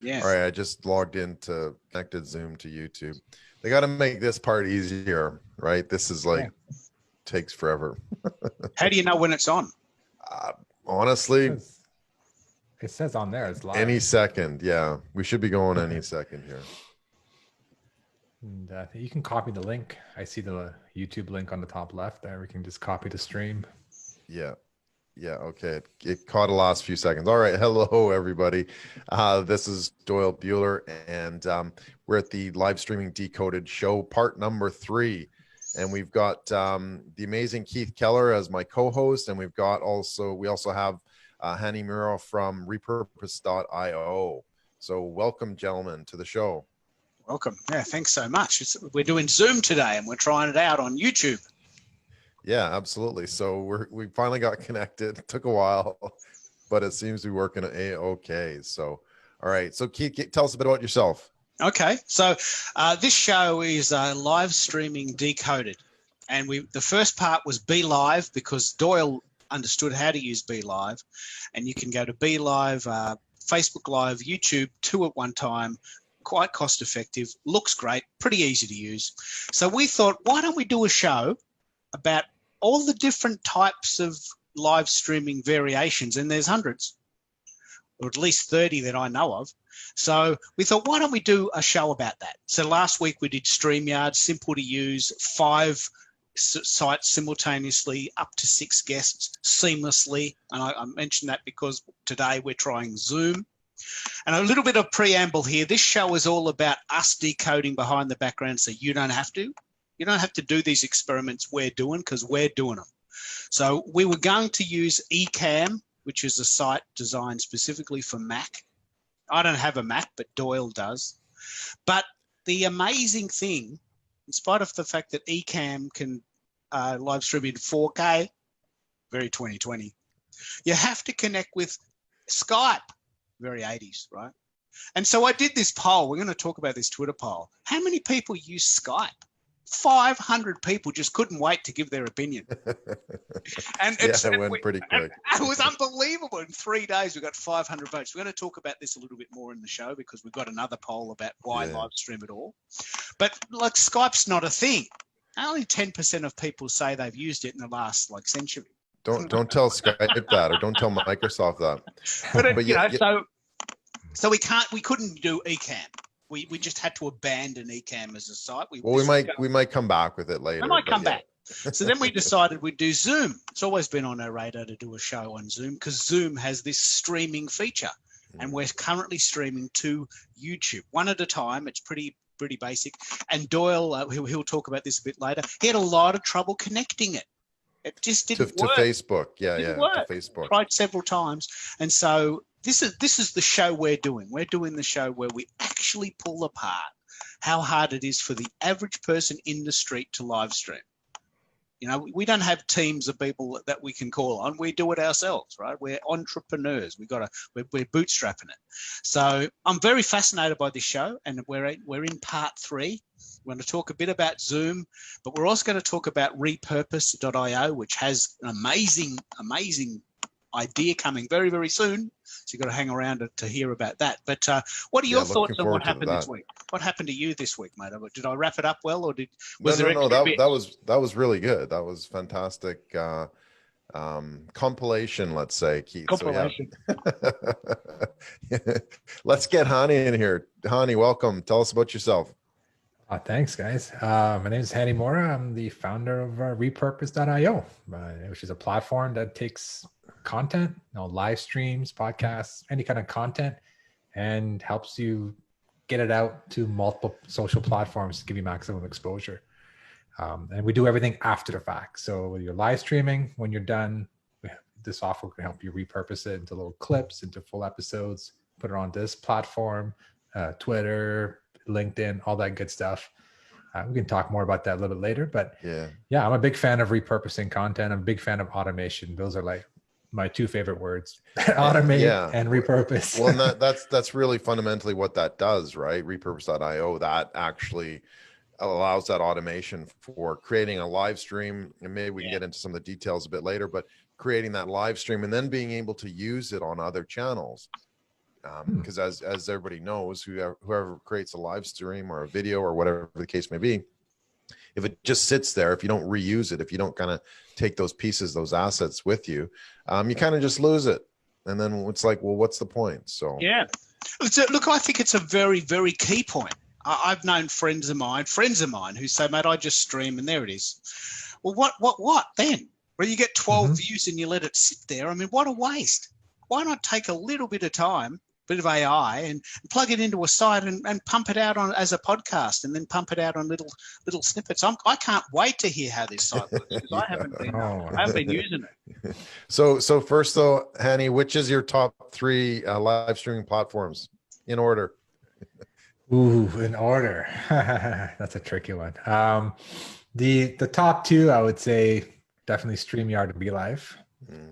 Yes. All right, I just logged into connected Zoom to YouTube. They got to make this part easier, right? This is like takes forever. How do you know when it's on? Honestly, it says on there it's live. Any second, yeah. We should be going any second here. And you can copy the link. I see the YouTube link on the top left there. We can just copy the stream. Yeah. Yeah, okay. It caught the last few seconds. All right. Hello, everybody. This is Doyle Buehler, and we're at the Livestreaming Decoded show, part number 3. And we've got the amazing Keith Keller as my co-host, and we also have Hani Mourra from Repurpose.io. So welcome, gentlemen, to the show. Welcome. Yeah, thanks so much. We're doing Zoom today, and we're trying it out on YouTube. Yeah, absolutely. So we finally got connected. It took a while, but it seems to be working okay. So, all right. So Keith, tell us a bit about yourself. Okay. So this show is Livestreaming Decoded. And the first part was Be Live, because Doyle understood how to use Be Live. And you can go to Be Live, Facebook Live, YouTube, 2 at one time. Quite cost effective, looks great, pretty easy to use. So we thought, why don't we do a show about all the different types of live streaming variations, and there's hundreds, or at least 30 that I know of. So we thought, why don't we do a show about that? So last week we did StreamYard, simple to use, 5 sites simultaneously, up to 6 guests seamlessly. And I mentioned that because today we're trying Zoom. And a little bit of preamble here. This show is all about us decoding behind the background, so you don't have to. You don't have to do these experiments we're doing, because we're doing them. So we were going to use Ecamm, which is a site designed specifically for Mac. I don't have a Mac, but Doyle does. But the amazing thing, in spite of the fact that Ecamm can live stream in 4K, very 2020, you have to connect with Skype, very 80s, right? And so I did this poll. We're going to talk about this Twitter poll. How many people use Skype? 500 people just couldn't wait to give their opinion. And it went pretty quick. It was unbelievable. In 3 days, we got 500 votes. We're going to talk about this a little bit more in the show, because we've got another poll about why live stream at all. But like, Skype's not a thing. Only 10% of people say they've used it in the last century. Don't tell Skype that, or don't tell Microsoft that. But so we couldn't do Ecamm. We just had to abandon Ecamm as a site. We might come back with it later. We might come back. So then we decided we'd do Zoom. It's always been on our radar to do a show on Zoom, because Zoom has this streaming feature, and we're currently streaming to YouTube, 1 at a time. It's pretty basic. And Doyle, he'll talk about this a bit later, he had a lot of trouble connecting it. It just didn't work. To Facebook. To Facebook. Tried several times. And so this is the show we're doing. We're doing the show where we actually pull apart how hard it is for the average person in the street to live stream. We don't have teams of people that we can call on. We do it ourselves, right? We're entrepreneurs. We're bootstrapping it. So I'm very fascinated by this show, and we're in part 3. We're going to talk a bit about Zoom, but we're also going to talk about Repurpose.io, which has an amazing idea coming very, very soon. So you've got to hang around to hear about that. But what are your thoughts on what happened this week? What happened to you this week, mate? Did I wrap it up well, or was there? No, that was really good. That was fantastic. Compilation, let's say, Keith. Compilation. So, yeah. Let's get Hani in here. Hani, welcome. Tell us about yourself. Thanks, guys. My name is Hani Mourra. I'm the founder of Repurpose.io, which is a platform that takes content, live streams, podcasts, any kind of content, and helps you get it out to multiple social platforms to give you maximum exposure. And we do everything after the fact. So when you're live streaming, when you're done, the software can help you repurpose it into little clips, into full episodes, put it on this platform, Twitter, LinkedIn, all that good stuff. We can talk more about that a little bit later, but yeah, I'm a big fan of repurposing content. I'm a big fan of automation. Those are like my 2 favorite words: automate and repurpose. Well, and that's really fundamentally what that does, right? Repurpose.io, that actually allows that automation for creating a live stream, and maybe we can get into some of the details a bit later, but creating that live stream and then being able to use it on other channels. Because as everybody knows, whoever creates a live stream or a video or whatever the case may be, if it just sits there, if you don't reuse it, if you don't kind of take those pieces, those assets with you, you kind of just lose it. And then it's like, well, what's the point? So yeah, look, I think it's a very, very key point. I've known friends of mine who say, mate, I just stream and there it is. Well, what then? Well, you get 12 views and you let it sit there. I mean, what a waste. Why not take a little bit of time, bit of AI, and plug it into a site and pump it out on as a podcast, and then pump it out on little snippets. I can't wait to hear how this site works, because I haven't been using it. So first though, Hani, which is your top 3 live streaming platforms in order? Ooh, in order. That's a tricky one. The top 2, I would say definitely StreamYard and BeLive,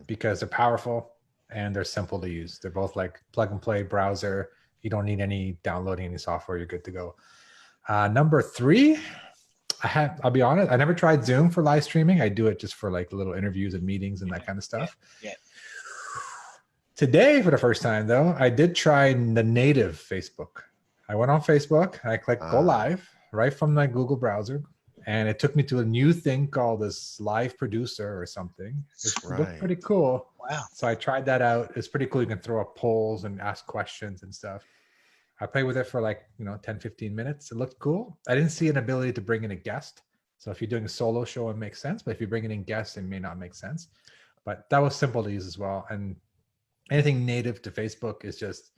because they're powerful and they're simple to use. They're both like plug and play browser. You don't need any downloading any software. You're good to go. Number 3, I'll be honest, I never tried Zoom for live streaming. I do it just for like little interviews and meetings and that kind of stuff. Yeah. Today, for the first time though, I did try the native Facebook. I went on Facebook, I clicked go live right from my Google browser, and it took me to a new thing called this live producer or something. It looked pretty cool. Wow. So I tried that out. It's pretty cool. You can throw up polls and ask questions and stuff. I played with it for like, 10, 15 minutes. It looked cool. I didn't see an ability to bring in a guest. So if you're doing a solo show, it makes sense. But if you're bringing in guests, it may not make sense. But that was simple to use as well. And anything native to Facebook is just,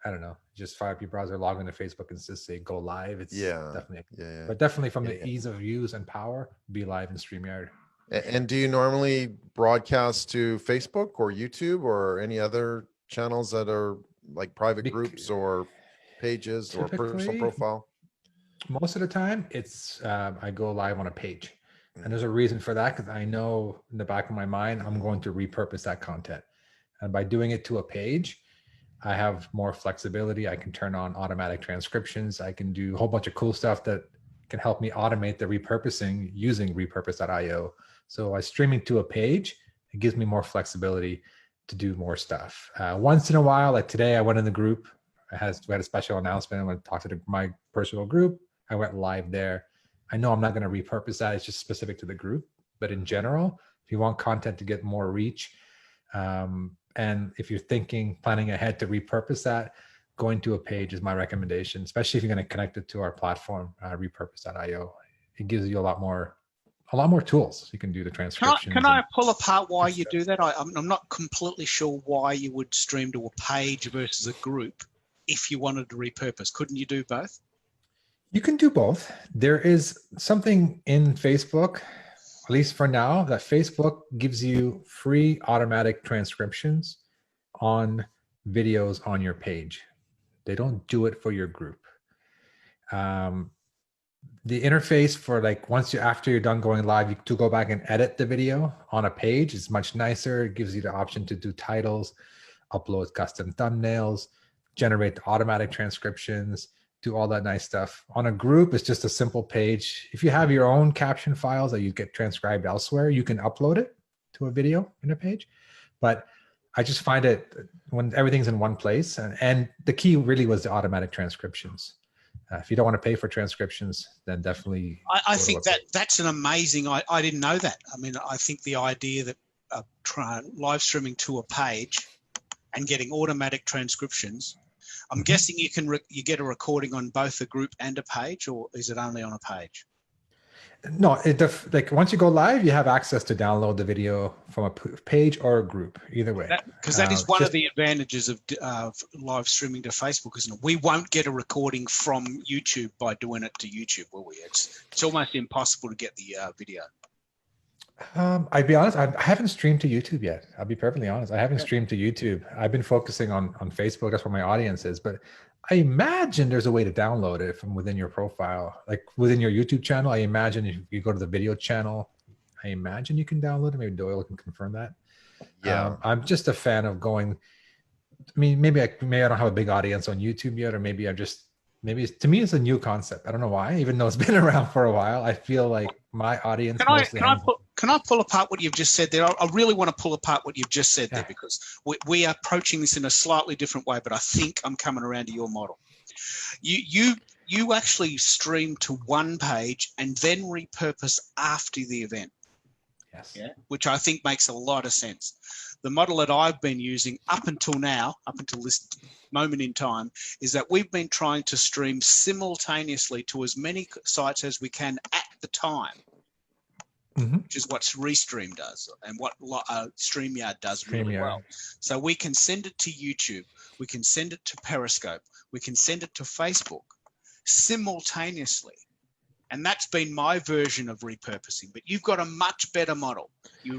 I don't know, just fire up your browser, log into Facebook, and just say go live. It's definitely, but definitely from the ease of use and power, BeLive and StreamYard. And do you normally broadcast to Facebook or YouTube or any other channels that are like private groups or pages or personal profile? Most of the time, it's I go live on a page, and there's a reason for that, because I know in the back of my mind I'm going to repurpose that content, and by doing it to a page, I have more flexibility. I can turn on automatic transcriptions. I can do a whole bunch of cool stuff that can help me automate the repurposing using repurpose.io. So by streaming to a page, it gives me more flexibility to do more stuff. Once in a while, like today, I went in the group. We had a special announcement. I went to talk to my personal group. I went live there. I know I'm not going to repurpose that. It's just specific to the group. But in general, if you want content to get more reach, and if you're planning ahead to repurpose that, going to a page is my recommendation, especially if you're going to connect it to our platform, repurpose.io. It gives you a lot more tools. You can do the transcription. Can I pull apart why you do that? I'm not completely sure why you would stream to a page versus a group if you wanted to repurpose. Couldn't you do both? You can do both. There is something in Facebook, at least for now, that Facebook gives you free automatic transcriptions on videos on your page. They don't do it for your group. The interface for after you're done going live, to go back and edit the video on a page is much nicer. It gives you the option to do titles, upload custom thumbnails, generate automatic transcriptions, do all that nice stuff. On a group, it's just a simple page. If you have your own caption files that you get transcribed elsewhere, you can upload it to a video in a page. But I just find it when everything's in one place, and the key really was the automatic transcriptions. If you don't want to pay for transcriptions, then definitely. I think that's an amazing. I didn't know that. I mean, I think the idea that live streaming to a page and getting automatic transcriptions. I'm guessing you get a recording on both a group and a page, or is it only on a page? No, once you go live, you have access to download the video from a page or a group, either way. Because that is one of the advantages of live streaming to Facebook, isn't it? We won't get a recording from YouTube by doing it to YouTube, will we? It's almost impossible to get the video. I'd be honest, I haven't streamed to YouTube yet. I'll be perfectly honest. I haven't streamed to YouTube. I've been focusing on Facebook. That's where my audience is. But I imagine there's a way to download it from within your profile, like within your YouTube channel. I imagine if you go to the video channel, I imagine you can download it. Maybe Doyle can confirm that. Yeah. I'm just a fan of going. I mean, maybe I don't have a big audience on YouTube yet, or maybe to me it's a new concept. I don't know why, even though it's been around for a while. I feel like my audience. Can Can I pull apart what you've just said there? I really want to pull apart what you've just said there, because we are approaching this in a slightly different way, but I think I'm coming around to your model. You actually stream to one page and then repurpose after the event. Yes. Yeah, which I think makes a lot of sense. The model that I've been using up until now, up until this moment in time, is that we've been trying to stream simultaneously to as many sites as we can at the time, which is what Restream does and what StreamYard does really well. So we can send it to YouTube, we can send it to Periscope, we can send it to Facebook simultaneously. And that's been my version of repurposing. But you've got a much better model. You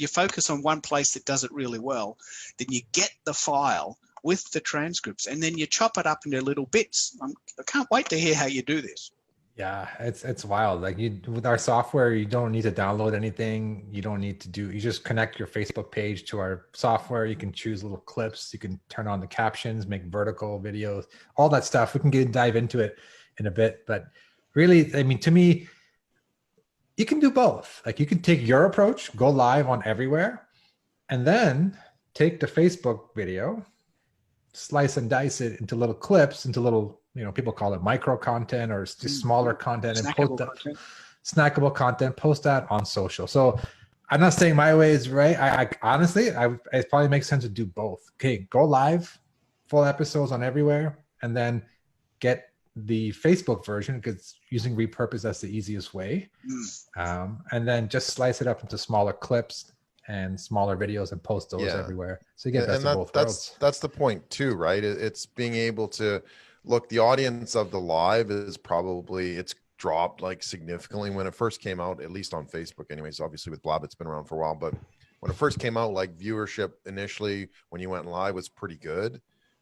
focus on one place that does it really well, then you get the file with the transcripts, and then you chop it up into little bits. I can't wait to hear how you do this. Yeah, it's wild. Like with our software, you don't need to download anything. You don't need to you just connect your Facebook page to our software. You can choose little clips. You can turn on the captions, make vertical videos, all that stuff. We can dive into it in a bit, but really, I mean, to me, you can do both. Like you can take your approach, go live on everywhere, and then take the Facebook video, slice and dice it into little clips, into little, people call it micro content or just smaller content, and post that snackable content, post that on social. So I'm not saying my way is right. I honestly, it probably makes sense to do both. Okay, go live, full episodes on everywhere, and then get the Facebook version, because using repurpose, that's the easiest way. And then just slice it up into smaller clips and smaller videos and post those everywhere. So you get best of both worlds. That's the point too, right? It's being able to look, the audience of the live is probably, it's dropped like significantly when it first came out, at least on Facebook anyways. Obviously with Blab, it's been around for a while, but when it first came out, like viewership initially when you went live was pretty good.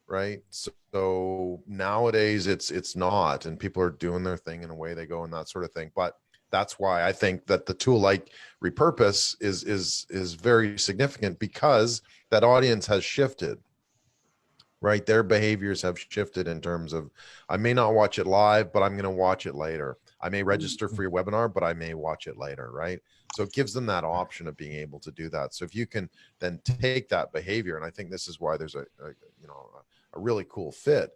Right. So nowadays it's not, and people are doing their thing and away they go and that sort of thing. But that's why I think that the tool like Repurpose is very significant, because that audience has shifted, right? Their behaviors have shifted in terms of, I may not watch it live, but I'm going to watch it later. I may register for your webinar, but I may watch it later. Right. So it gives them that option of being able to do that. So if you can then take that behavior, and I think this is why there's a really cool fit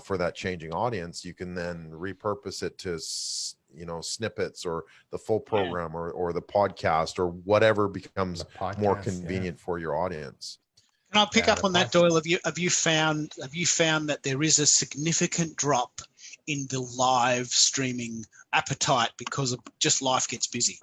for that changing audience, you can then repurpose it to, snippets or the full program or the podcast or whatever becomes more convenient for your audience. Can I pick up on that, Doyle? Have you found that there is a significant drop in the live streaming appetite because of just life gets busy?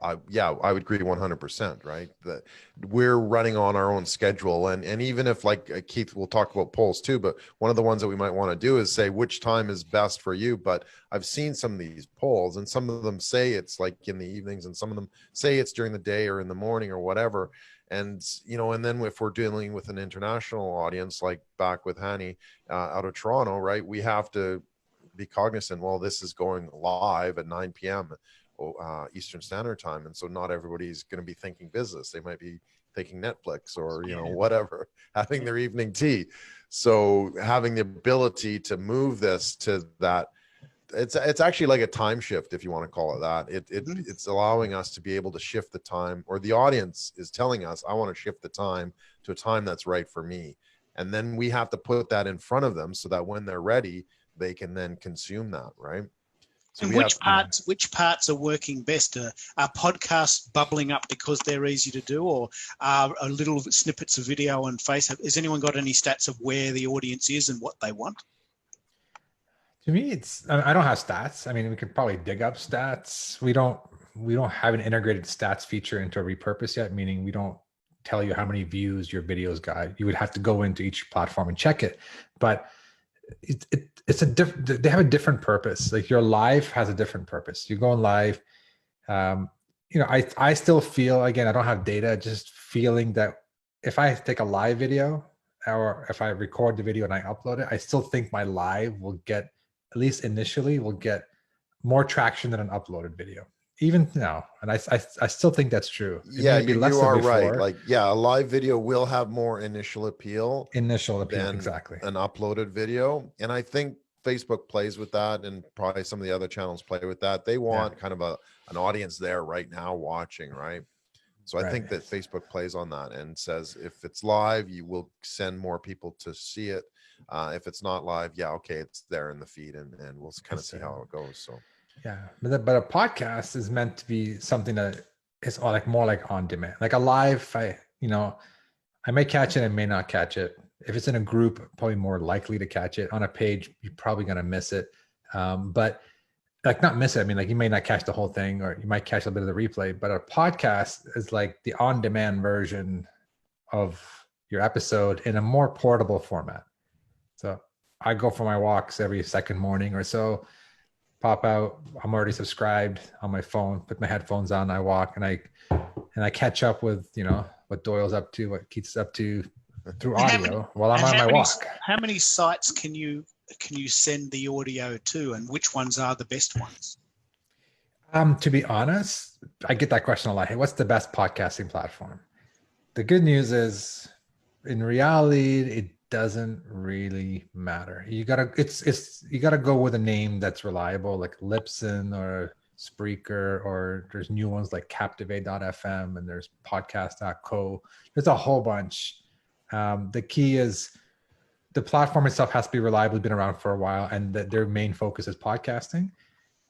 I would agree 100%, right? That we're running on our own schedule. And even if, like Keith, we'll talk about polls too, but one of the ones that we might want to do is say which time is best for you. But I've seen some of these polls, and some of them say it's like in the evenings, and some of them say it's during the day or in the morning or whatever. And, and then if we're dealing with an international audience, like back with Hani out of Toronto, right, we have to be cognizant, well, this is going live at 9 p.m. Eastern Standard Time, and so not everybody's going to be thinking business. They might be thinking Netflix or whatever, having their evening tea. So having the ability to move this to that, it's actually like a time shift, if you want to call it that. It's allowing us to be able to shift the time, or the audience is telling us, I want to shift the time to a time that's right for me, and then we have to put that in front of them so that when they're ready, they can then consume that, right? So and which parts are working best? Are podcasts bubbling up because they're easy to do, or are little snippets of video on Facebook? Has anyone got any stats of where the audience is and what they want? To me, I don't have stats. I mean, we could probably dig up stats. We don't have an integrated stats feature into a repurpose yet, meaning we don't tell you how many views your videos got. You would have to go into each platform and check it. But they have a different purpose. Like your live has a different purpose. You're going live. I still feel, again, I don't have data, just feeling that if I take a live video or if I record the video and I upload it, I still think my live will get, at least initially, will get more traction than an uploaded video. Even now, and I still think that's true. You are right. Like, a live video will have more initial appeal than exactly an uploaded video. And I think Facebook plays with that, and probably some of the other channels play with that. They want kind of an audience there right now watching, right? So I think that Facebook plays on that and says, if it's live, you will send more people to see it. If it's not live, yeah, okay, it's there in the feed, and we'll kind of see how it goes. So yeah, but a podcast is meant to be something that is like more like on demand. Like a live, I may catch it and may not catch it. If it's in a group, probably more likely to catch it. On a page, you're probably going to miss it. But like not miss it. I mean, like you may not catch the whole thing, or you might catch a bit of the replay, but a podcast is like the on-demand version of your episode in a more portable format. So I go for my walks every second morning or so, pop out. I'm already subscribed on my phone, put my headphones on, I walk, and I catch up with, what Doyle's up to, what Keith's up to through audio while I'm on my walk. How many sites can you send the audio to, and which ones are the best ones? To be honest, I get that question a lot. Hey, what's the best podcasting platform? The good news is, in reality, it doesn't really matter. You gotta go with a name that's reliable, like Libsyn or Spreaker, or there's new ones like Captivate.fm, and there's podcast.co. There's a whole bunch. The key is the platform itself has to be reliably been around for a while, and that their main focus is podcasting.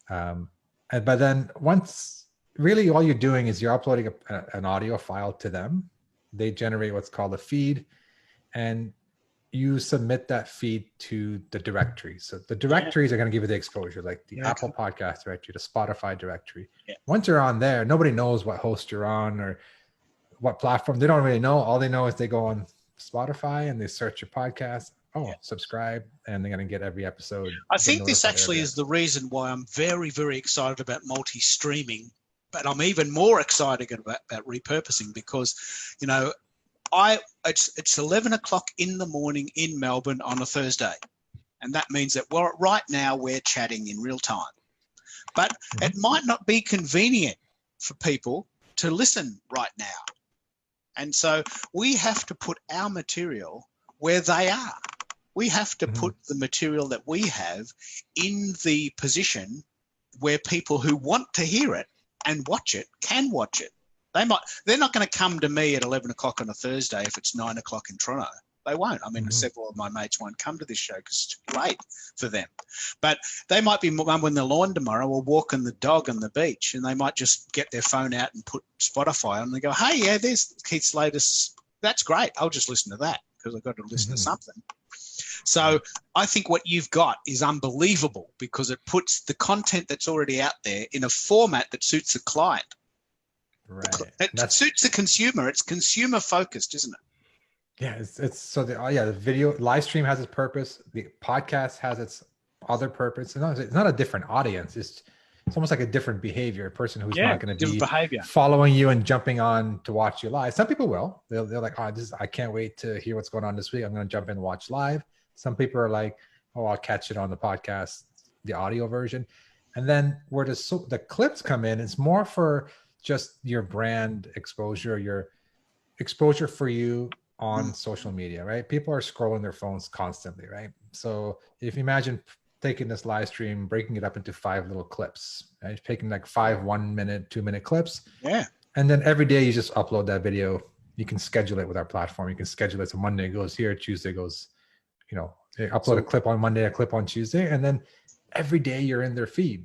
But then once, really all you're doing is you're uploading an audio file to them. They generate what's called a feed, and you submit that feed to the directory. So the directories are going to give you the exposure, like the Apple Podcast directory, the Spotify directory. Yeah. Once you're on there, nobody knows what host you're on or what platform. They don't really know. All they know is they go on Spotify and they search your podcast. Subscribe, and they're going to get every episode. I think this actually is the reason why I'm very, very excited about multi-streaming, but I'm even more excited about repurposing, because, it's 11 o'clock in the morning in Melbourne on a Thursday. And that means that right now we're chatting in real time. But it might not be convenient for people to listen right now. And so we have to put our material where they are. We have to put the material that we have in the position where people who want to hear it and watch it can watch it. They're not going to come to me at 11 o'clock on a Thursday if it's 9 o'clock in Toronto. They won't. I mean, several of my mates won't come to this show because it's too late for them. But they might be mowing their lawn tomorrow or walking the dog on the beach, and they might just get their phone out and put Spotify on, and they go, hey, yeah, there's Keith's latest. That's great. I'll just listen to that because I've got to listen to something. So I think what you've got is unbelievable, because it puts the content that's already out there in a format that suits the client. Right. It suits the consumer. It's consumer focused, isn't it? Yeah, it's so the video live stream has its purpose. The podcast has its other purpose. It's not a different audience. It's almost like a different behavior. A person who's not going to be following you and jumping on to watch you live. Some people will. They're like, I can't wait to hear what's going on this week. I'm going to jump in and watch live. Some people are like, I'll catch it on the podcast, the audio version. And then where the clips come in, it's more for just your brand exposure, your exposure for you on social media, right? People are scrolling their phones constantly, right? So if you imagine taking this live stream, breaking it up into 5 little clips, right? Taking like 5 1-minute, 2-minute clips. Yeah. And then every day you just upload that video. You can schedule it with our platform. You can schedule it. So Monday goes here, Tuesday goes, upload a clip on Monday, a clip on Tuesday. And then every day you're in their feed.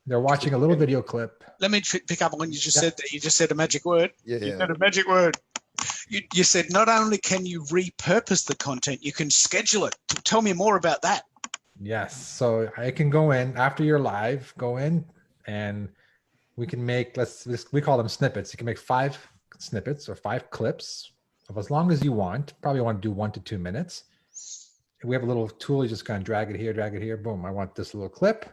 They're watching a little video clip. Let me pick up on when you just said that. You just said a magic word. You said a magic word. You said not only can you repurpose the content, you can schedule it. Tell me more about that. Yes. So I can go in after you're live, go in and we can make, we call them snippets. You can make 5 snippets or 5 clips of as long as you want. Probably want to do 1 to 2 minutes. We have a little tool. You just kind of drag it here. Boom. I want this little clip.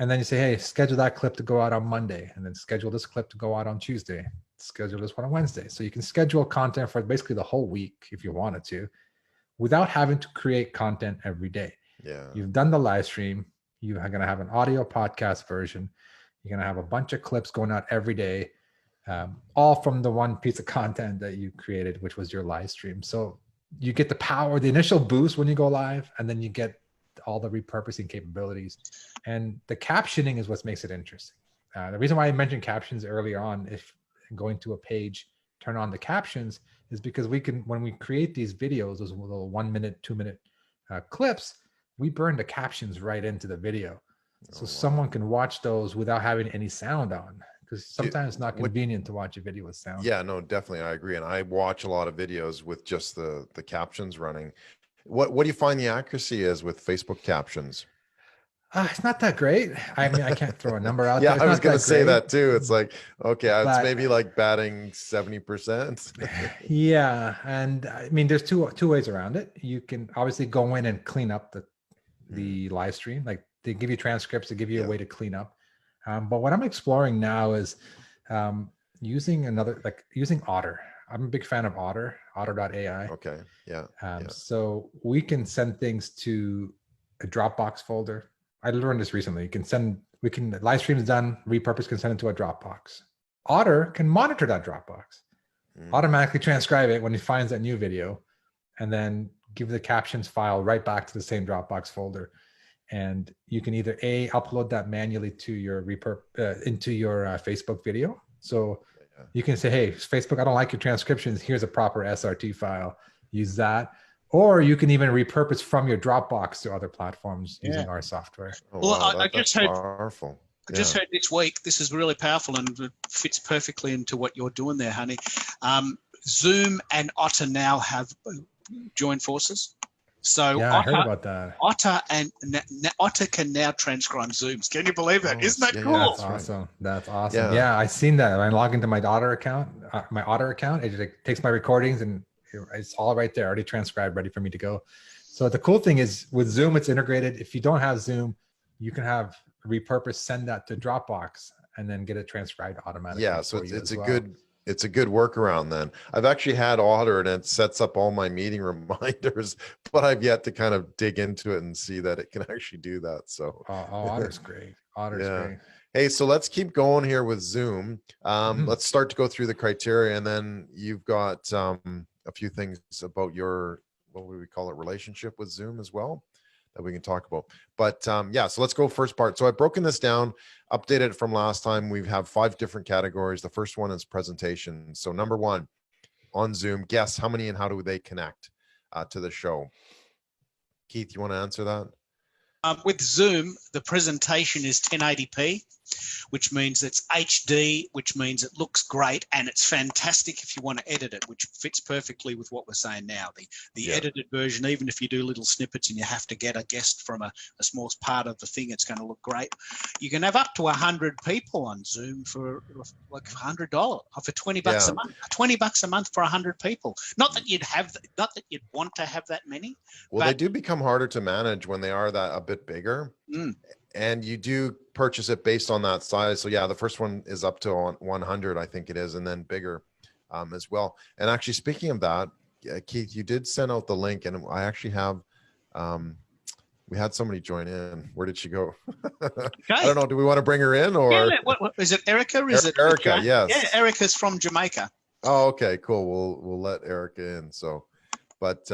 And then you say, hey, schedule that clip to go out on Monday, and then schedule this clip to go out on Tuesday. Schedule this one on Wednesday. So you can schedule content for basically the whole week if you wanted to, without having to create content every day. Yeah. You've done the live stream. You are going to have an audio podcast version. You're going to have a bunch of clips going out every day, all from the one piece of content that you created, which was your live stream. So you get the power, the initial boost when you go live, and then you get all the repurposing capabilities. And the captioning is what makes it interesting. The reason why I mentioned captions earlier on, if going to a page, turn on the captions, is because we can, when we create these videos, those little 1 minute, 2 minute clips, we burn the captions right into the video. So someone can watch those without having any sound on, because sometimes it's not convenient to watch a video with sound. Yeah, no, definitely. I agree. And I watch a lot of videos with just the captions running. What do you find the accuracy is with Facebook captions? It's not that great. I mean, I can't throw a number out Yeah, there. It's I was not going to that say great. that too. It's like, okay, it's But- maybe like batting 70%. Yeah, and I mean, there's two ways around it. You can obviously go in and clean up the live stream. Like they give you transcripts, they give you a way to clean up. But what I'm exploring now is using Otter. I'm a big fan of Otter.ai. Okay, yeah. So we can send things to a Dropbox folder. I learned this recently. Live streams done, repurpose can send it to a Dropbox. Otter can monitor that Dropbox, automatically transcribe it when he finds that new video, and then give the captions file right back to the same Dropbox folder. And you can either upload that manually to your into your Facebook video. So you can say, hey, Facebook, I don't like your transcriptions. Here's a proper SRT file. Use that. Or you can even repurpose from your Dropbox to other platforms using our software. Oh, Well, wow, I just heard powerful. I just heard this week, this is really powerful and it fits perfectly into what you're doing there, Hani. Zoom and Otter now have joined forces. So yeah, I heard about that. Otter can now transcribe Zooms. Can you believe that? Isn't that cool? That's awesome. That's awesome. Yeah, I've seen that. When I log into my Otter account, it takes my recordings and it's all right there, already transcribed, ready for me to go. So the cool thing is with Zoom, it's integrated. If you don't have Zoom, you can have Repurpose send that to Dropbox and then get it transcribed automatically. Yeah, so it's a good workaround then. I've actually had Otter and it sets up all my meeting reminders, but I've yet to kind of dig into it and see that it can actually do that. So Otter's great. Otter's great. Hey, so let's keep going here with Zoom. Let's start to go through the criteria, and then you've got a few things about your, what would we call it, relationship with Zoom as well that we can talk about. But so let's go first part. So I've broken this down, updated it from last time. We have 5 different categories. The first one is presentation. So number 1 on Zoom, guess how many and how do they connect to the show? Keith, you want to answer that? With Zoom, the presentation is 1080p, which means it's HD, which means it looks great and it's fantastic if you want to edit it, which fits perfectly with what we're saying now. The edited version, even if you do little snippets and you have to get a guest from a small part of the thing, it's going to look great. You can have up to 100 people on Zoom for like $100 or for $20 a month. $20 a month for 100 people. Not that you'd want to have that many. Well, they do become harder to manage when they are a bit bigger. And you do purchase it based on that size. So yeah, the first one is up to 100, I think it is, and then bigger as well. And actually, speaking of that, Keith, you did send out the link, and I actually have, we had somebody join in. Where did she go? Okay. I don't know. Do we want to bring her in or? Yeah, what is it, Erica? Or is it Erica? Yes. Yeah, Erica's from Jamaica. Oh, okay, cool. We'll let Erica in. So, but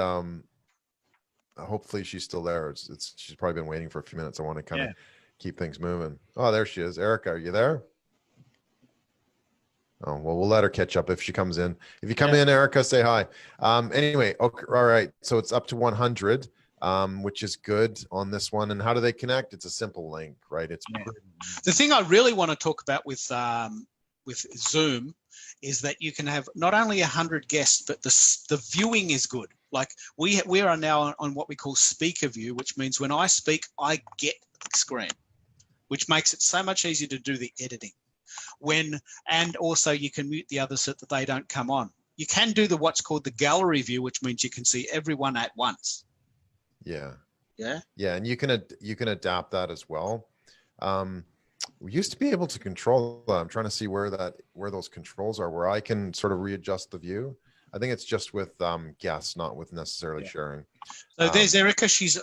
hopefully she's still there. She's probably been waiting for a few minutes. I want to kind of keep things moving. Oh, there she is. Erica, are you there? Oh, well, we'll let her catch up if she comes in. If you come in, Erica, say hi. Anyway, okay, all right. So it's up to 100, which is good on this one. And how do they connect? It's a simple link, right? It's the thing I really want to talk about with Zoom is that you can have not only 100 guests, but the viewing is good. Like we are now on what we call speaker view, which means when I speak, I get the screen, which makes it so much easier to do the editing. And also you can mute the others so that they don't come on. You can do what's called the gallery view, which means you can see everyone at once. Yeah. Yeah. Yeah, and you can adapt that as well. We used to be able to control that. I'm trying to see where those controls are, where I can sort of readjust the view. I think it's just with guests, not with necessarily sharing. So there's Erica. She's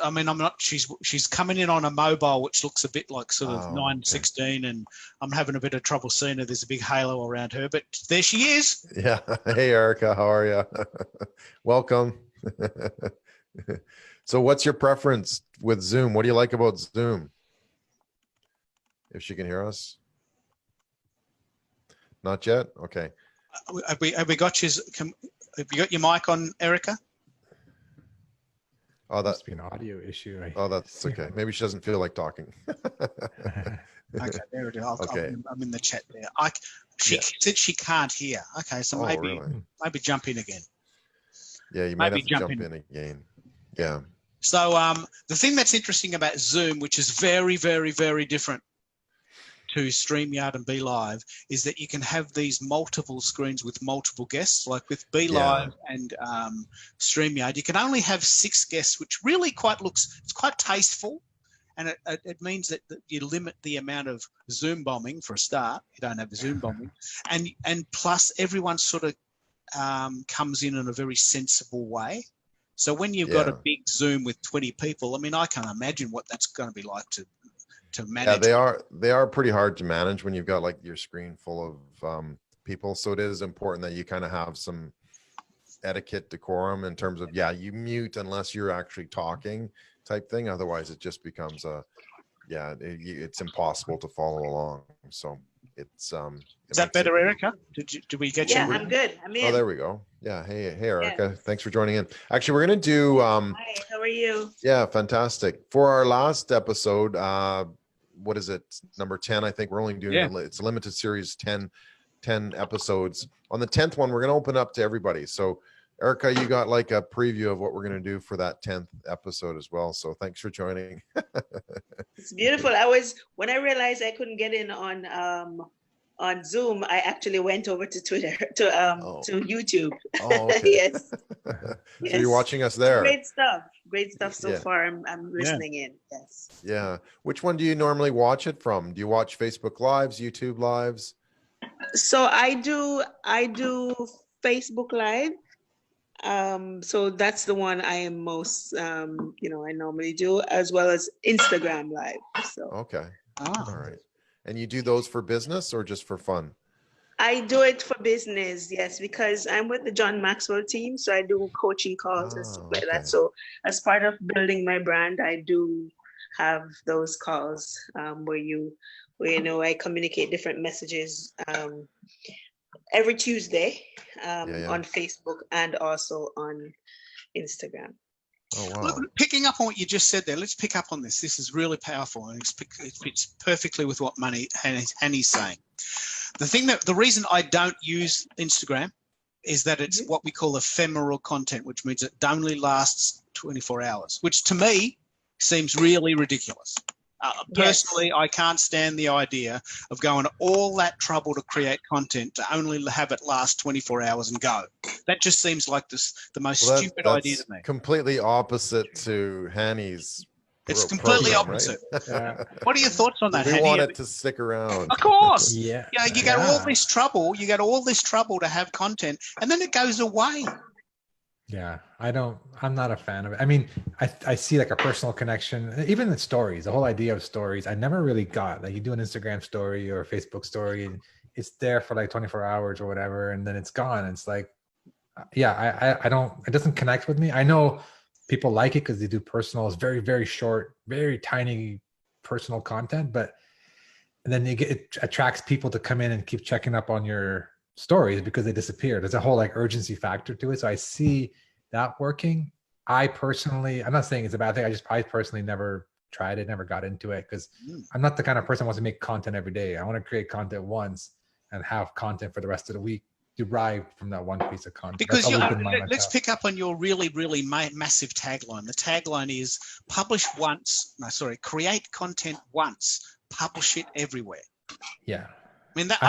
coming in on a mobile, which looks a bit like sort of 916, and I'm having a bit of trouble seeing her. There's a big halo around her, but there she is. Yeah. Hey, Erica, how are you? Welcome. So what's your preference with Zoom? What do you like about Zoom? If she can hear us. Not yet? Okay. Have we got have you got your mic on, Erica? Oh, that must be an audio issue. that's okay. Maybe she doesn't feel like talking. Okay, there it is. Okay. I'm in the chat there. She said she can't hear. Okay, so really? maybe jump in again. Yeah, you might Maybe have to jump in again. Yeah. So the thing that's interesting about Zoom, which is very, very, very different to StreamYard and BeLive, is that you can have these multiple screens with multiple guests. Like with BeLive and StreamYard, you can only have 6 guests, which really it's quite tasteful. And it means that you limit the amount of Zoom bombing for a start. You don't have the Zoom bombing. And plus everyone sort of comes in a very sensible way. So when you've got a big Zoom with 20 people, I mean, I can't imagine what that's going to be like to manage. Yeah, they are pretty hard to manage when you've got like your screen full of people. So it is important that you kind of have some etiquette, decorum in terms of, you mute unless you're actually talking type thing. Otherwise it just becomes it's impossible to follow along. So it's is that better, Erica? Did we get you? Yeah, I'm good. I'm in. Oh, there we go. Yeah. Hey, Erica. Yeah. Thanks for joining in. Actually, we're going to do hi, how are you? Yeah, fantastic. For our last episode, what is it? Number 10, I think we're only doing it's a limited series, 10 episodes. On the 10th one, we're going to open up to everybody. So Erica, you got like a preview of what we're going to do for that 10th episode as well. So thanks for joining. It's beautiful. When I realized I couldn't get in on Zoom, I actually went over to Twitter to YouTube. Oh, okay. Yes. So you're watching us there. Great stuff so far. I'm listening in. Yes. Yeah. Which one do you normally watch it from? Do you watch Facebook Lives, YouTube Lives? So I do Facebook Live. So that's the one I am most I normally do, as well as Instagram Live. So okay. All right. And you do those for business or just for fun? I do it for business, yes, because I'm with the John Maxwell team, so I do coaching calls and stuff like that. So as part of building my brand, I do have those calls where I communicate different messages every Tuesday on Facebook and also on Instagram. Oh, wow. Look, picking up on what you just said there, let's pick up on this. This is really powerful, and it fits perfectly with what Hani's saying. The reason I don't use Instagram is that it's what we call ephemeral content, which means it only lasts 24 hours, which to me seems really ridiculous. Personally, I can't stand the idea of going to all that trouble to create content to only have it last 24 hours and go. That just seems like the most stupid idea to me. Completely opposite to Hani's. It's completely opposite. Right? What are your thoughts on that? We want it to stick around. Of course. Yeah. You got all this trouble. You got all this trouble to have content, and then it goes away. Yeah, I'm not a fan of it. I mean, I see like a personal connection, even the stories, the whole idea of stories. I never really got like you do an Instagram story or a Facebook story and it's there for like 24 hours or whatever. And then it's gone. It's like, I don't, it doesn't connect with me. I know people like it because they do personal. It's very, very short, very tiny personal content, but then it attracts people to come in and keep checking up on your stories because they disappeared. There's a whole like urgency factor to it. So I see that working. I'm not saying it's a bad thing. I personally never tried it, never got into it because I'm not the kind of person who wants to make content every day. I want to create content once and have content for the rest of the week derived from that one piece of content. Because let's pick up on your really, really massive tagline. The tagline is create content once, publish it everywhere. Yeah. I mean, I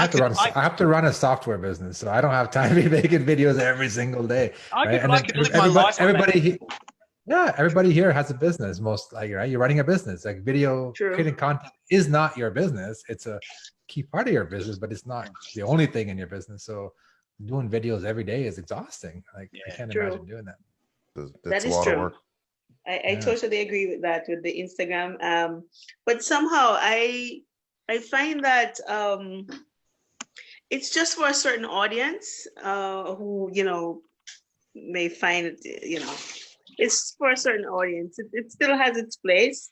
have to run a software business, so I don't have time to be making videos every single day. Everybody here has a business. You're running a business. Like creating content is not your business. It's a key part of your business, but it's not the only thing in your business. So doing videos every day is exhausting. I can't imagine doing that. That is true. I totally agree with that, with the Instagram. But somehow I find that it's just for a certain audience who, may find it, it's for a certain audience. It still has its place,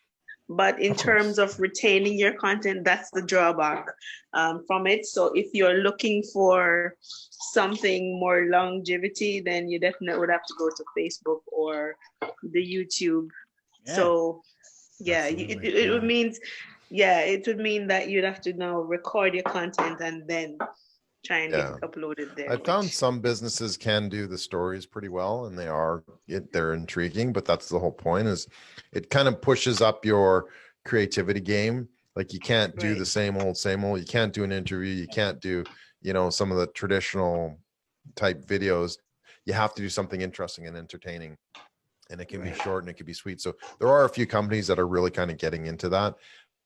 but in terms of retaining your content, that's the drawback from it. So if you're looking for something more longevity, then you definitely would have to go to Facebook or the YouTube. Yeah. So yeah, it would mean, it would mean that you'd have to now record your content and then try and get it uploaded there. I found some businesses can do the stories pretty well, and they're intriguing, but that's the whole point, is it kind of pushes up your creativity game. Like, you can't do the same old. You can't do an interview. You can't do, some of the traditional type videos. You have to do something interesting and entertaining, and it can be short and it can be sweet. So there are a few companies that are really kind of getting into that,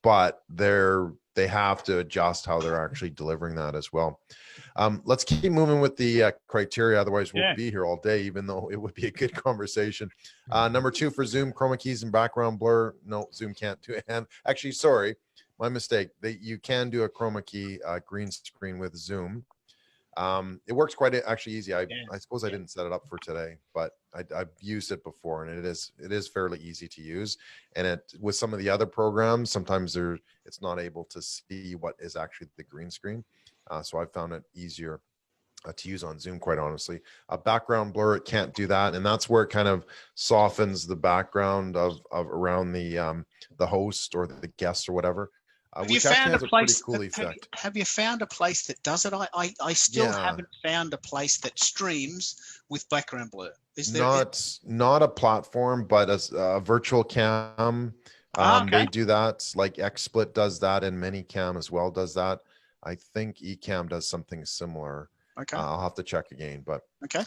but they have to adjust how they're actually delivering that as well. Let's keep moving with the criteria. Otherwise, we'll be here all day, even though it would be a good conversation. Number 2 for Zoom, chroma keys and background blur. No, Zoom can't do it. And actually, sorry, my mistake. You can do a chroma key green screen with Zoom. It works quite actually easy. I suppose I didn't set it up for today, but I've used it before, and it is fairly easy to use. And with some of the other programs, sometimes it's not able to see what is actually the green screen. So I found it easier to use on Zoom, quite honestly. A background blur, it can't do that, and that's where it kind of softens the background of around the host or the guest or whatever. Have you found a place? Have you found a place that does it? I still haven't found a place that streams with background blur. Is there not a platform, but a virtual cam? They do that. Like XSplit does that, and Minicam as well does that. I think Ecamm does something similar. Okay, I'll have to check again. But okay.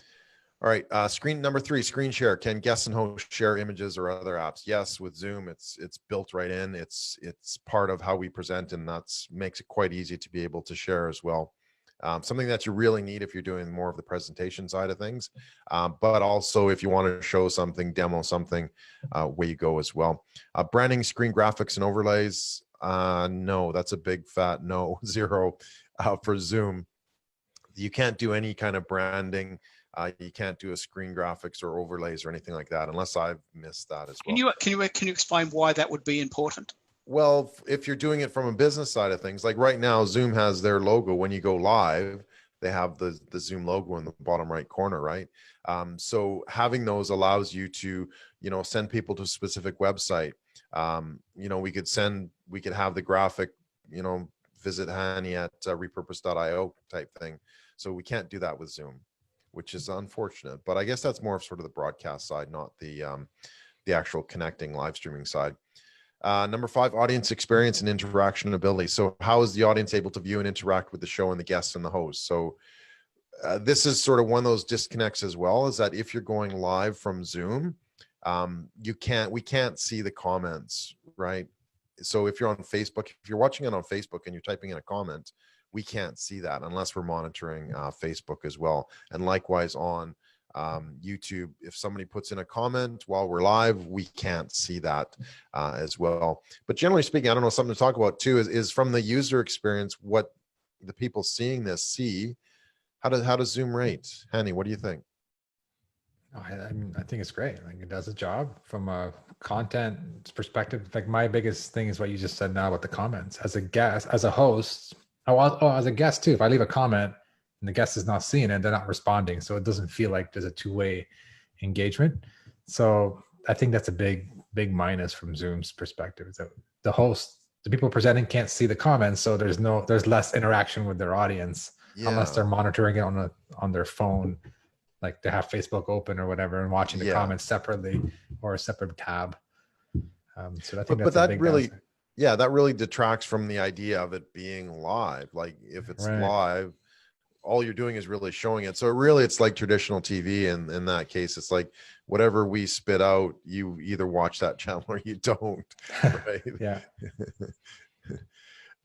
All right, number 3, screen share. Can guests and hosts share images or other apps? Yes, with Zoom, it's built right in. It's part of how we present, and that's makes it quite easy to be able to share as well. Something that you really need if you're doing more of the presentation side of things, but also if you want to show something, demo something, where you go as well. Branding, screen graphics, and overlays. No, that's a big fat no, 0 for Zoom. You can't do any kind of branding. You can't do a screen graphics or overlays or anything like that, unless I've missed that as well. Can you explain why that would be important? Well, if you're doing it from a business side of things, like right now, Zoom has their logo. When you go live, they have the Zoom logo in the bottom right corner, right? So having those allows you to, send people to a specific website. We could have the graphic, visit Hani at repurpose.io type thing. So we can't do that with Zoom, which is unfortunate, but I guess that's more of sort of the broadcast side, not the actual connecting live streaming side. Number 5, audience experience and interaction ability. So how is the audience able to view and interact with the show and the guests and the host? So this is sort of one of those disconnects as well, is that if you're going live from Zoom, we can't see the comments, right? So if you're on Facebook, if you're watching it on Facebook and you're typing in a comment, we can't see that unless we're monitoring Facebook as well. And likewise on YouTube, if somebody puts in a comment while we're live, we can't see that as well. But generally speaking, I don't know, something to talk about too is from the user experience, what the people seeing this see. How does Zoom rate? Hani, what do you think? I think it's great. Like, it does a job from a content perspective. Like, my biggest thing is what you just said now about the comments. As a guest, as a host, as a guest too, if I leave a comment and the guest is not seeing it, they're not responding. So it doesn't feel like there's a two-way engagement. So I think that's a big minus from Zoom's perspective, is that the host, the people presenting, can't see the comments. So there's less interaction with their audience unless they're monitoring it on their phone, like they have Facebook open or whatever and watching the comments separately or a separate tab. So I think that's a big downside. Yeah, that really detracts from the idea of it being live. Like, if it's live, all you're doing is really showing it. So really, it's like traditional TV. And in that case, it's like whatever we spit out, you either watch that channel or you don't. Right? Yeah.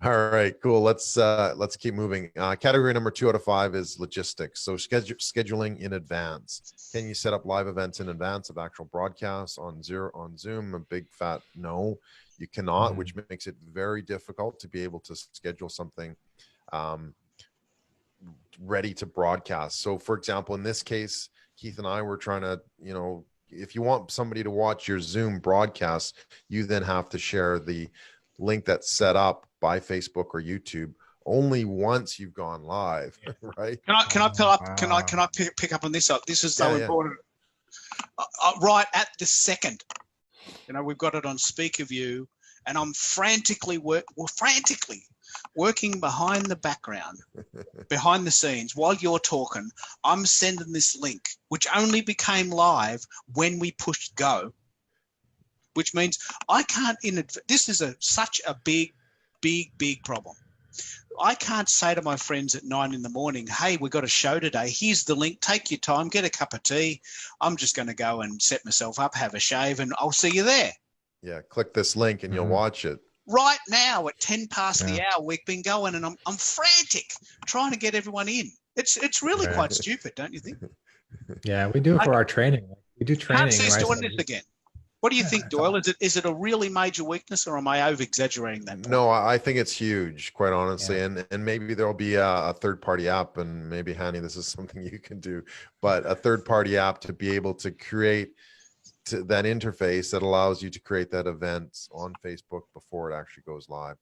All right, cool. Let's keep moving. Category number 2 out of 5 is logistics. So scheduling in advance. Can you set up live events in advance of actual broadcasts on Zoom? A big fat no. You cannot, which makes it very difficult to be able to schedule something ready to broadcast. So for example, in this case, Keith and I were trying to, if you want somebody to watch your Zoom broadcast, you then have to share the link that's set up by Facebook or YouTube only once you've gone live, right? Can I pull up? Can I pick up on this? This is so important. Right at the second, we've got it on speaker view, and I'm frantically working behind the background, behind the scenes while you're talking. I'm sending this link, which only became live when we pushed go, which means I can't. This is such a big problem. I can't say to my friends at 9 in the morning, hey, we've got a show today. Here's the link. Take your time. Get a cup of tea. I'm just going to go and set myself up, have a shave, and I'll see you there. Yeah, click this link and you'll watch it. Right now at 10 past the hour, we've been going, and I'm frantic trying to get everyone in. It's really quite stupid, don't you think? Yeah, we do it for our training. We do training. Hamsy's doing this again. What do you think, Doyle? Is it a really major weakness, or am I over-exaggerating that point? No, I think it's huge, quite honestly. And maybe there'll be a third-party app, and maybe, Hani, this is something you can do, but a third-party app to be able to create that interface that allows you to create that event on Facebook before it actually goes live.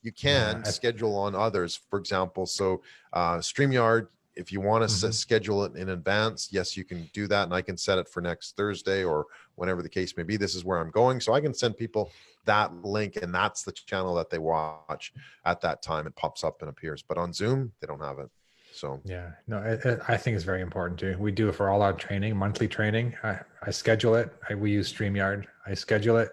You can schedule on others, for example. So StreamYard, if you want to schedule it in advance, yes, you can do that. And I can set it for next Thursday or whenever the case may be. This is where I'm going. So I can send people that link, and that's the channel that they watch at that time. It pops up and appears. But on Zoom, they don't have it. So yeah, no, I think it's very important too. We do it for all our training, monthly training. I schedule it. We use StreamYard. I schedule it.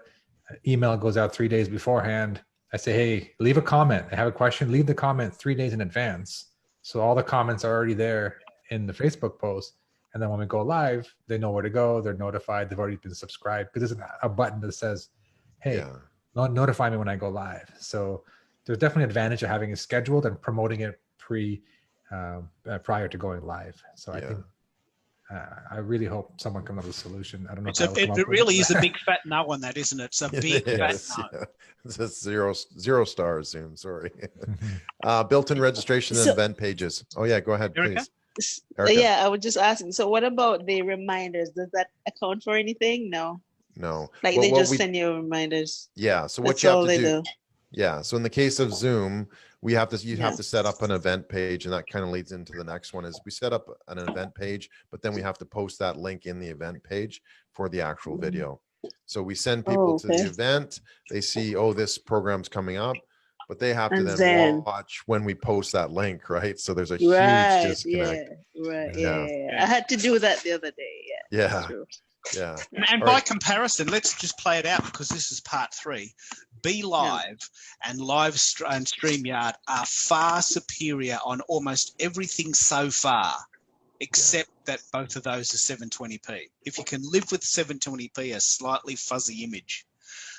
Email goes out 3 days beforehand. I say, hey, leave a comment. I have a question. Leave the comment 3 days in advance. So all the comments are already there in the Facebook post. And then when we go live, they know where to go. They're notified. They've already been subscribed, because there's a button that says, hey, notify me when I go live. So there's definitely an advantage of having it scheduled and promoting it prior to going live. So I think I really hope someone comes up with a solution. I don't know. It really is a big fat no on that, isn't it? It's a big fat no. Yeah. It's a zero stars Zoom. Sorry. Built-in registration and event pages. Oh yeah, go ahead, Erica? please. Erica? Yeah, I was just asking. So what about the reminders? Does that account for anything? No. Like they just send you reminders. Yeah. So what you have to do. Yeah. So in the case of Zoom, you have to set up an event page, and that kind of leads into the next one. Is we set up an event page, but then we have to post that link in the event page for the actual video. So we send people to the event. They see, this program's coming up, but they have to then watch when we post that link, right? So there's a huge disconnect. Yeah. I had to do that the other day. Yeah. Yeah. And by comparison, let's just play it out, because this is part 3. Be Live and StreamYard are far superior on almost everything so far, except that both of those are 720p. If you can live with 720p, a slightly fuzzy image,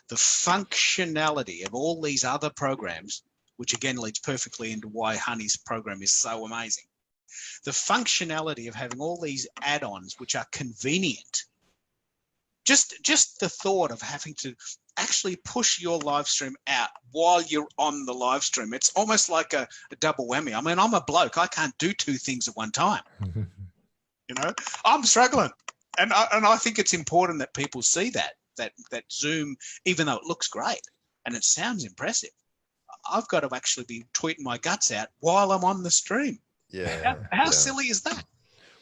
the functionality of all these other programs, which again leads perfectly into why Hani's program is so amazing. The functionality of having all these add-ons, which are convenient. Just the thought of having to actually push your live stream out while you're on the live stream. It's almost like a double whammy. I mean, I'm a bloke. I can't do 2 things at one time. I'm struggling. And I think it's important that people see that Zoom, even though it looks great and it sounds impressive, I've got to actually be tweeting my guts out while I'm on the stream. Yeah. How silly is that?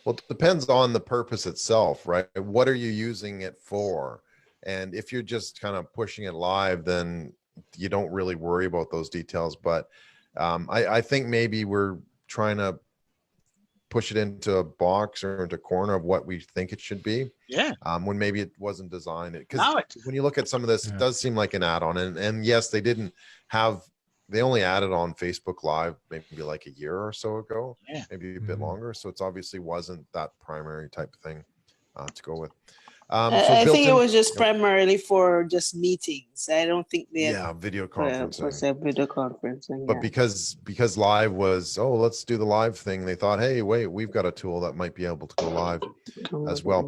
Well, it depends on the purpose itself, right? What are you using it for? And if you're just kind of pushing it live, then you don't really worry about those details. But I think maybe we're trying to push it into a box or into a corner of what we think it should be. Yeah. When maybe it wasn't designed. Because when you look at some of this, it does seem like an add-on. And yes, they only added on Facebook Live maybe like a year or so ago, maybe a bit longer. So it's obviously wasn't that primary type of thing to go with. I think it was just primarily for just meetings. I don't think they had video conferencing. Video conferencing. But because live was, let's do the live thing, they thought, hey, wait, we've got a tool that might be able to go live as well.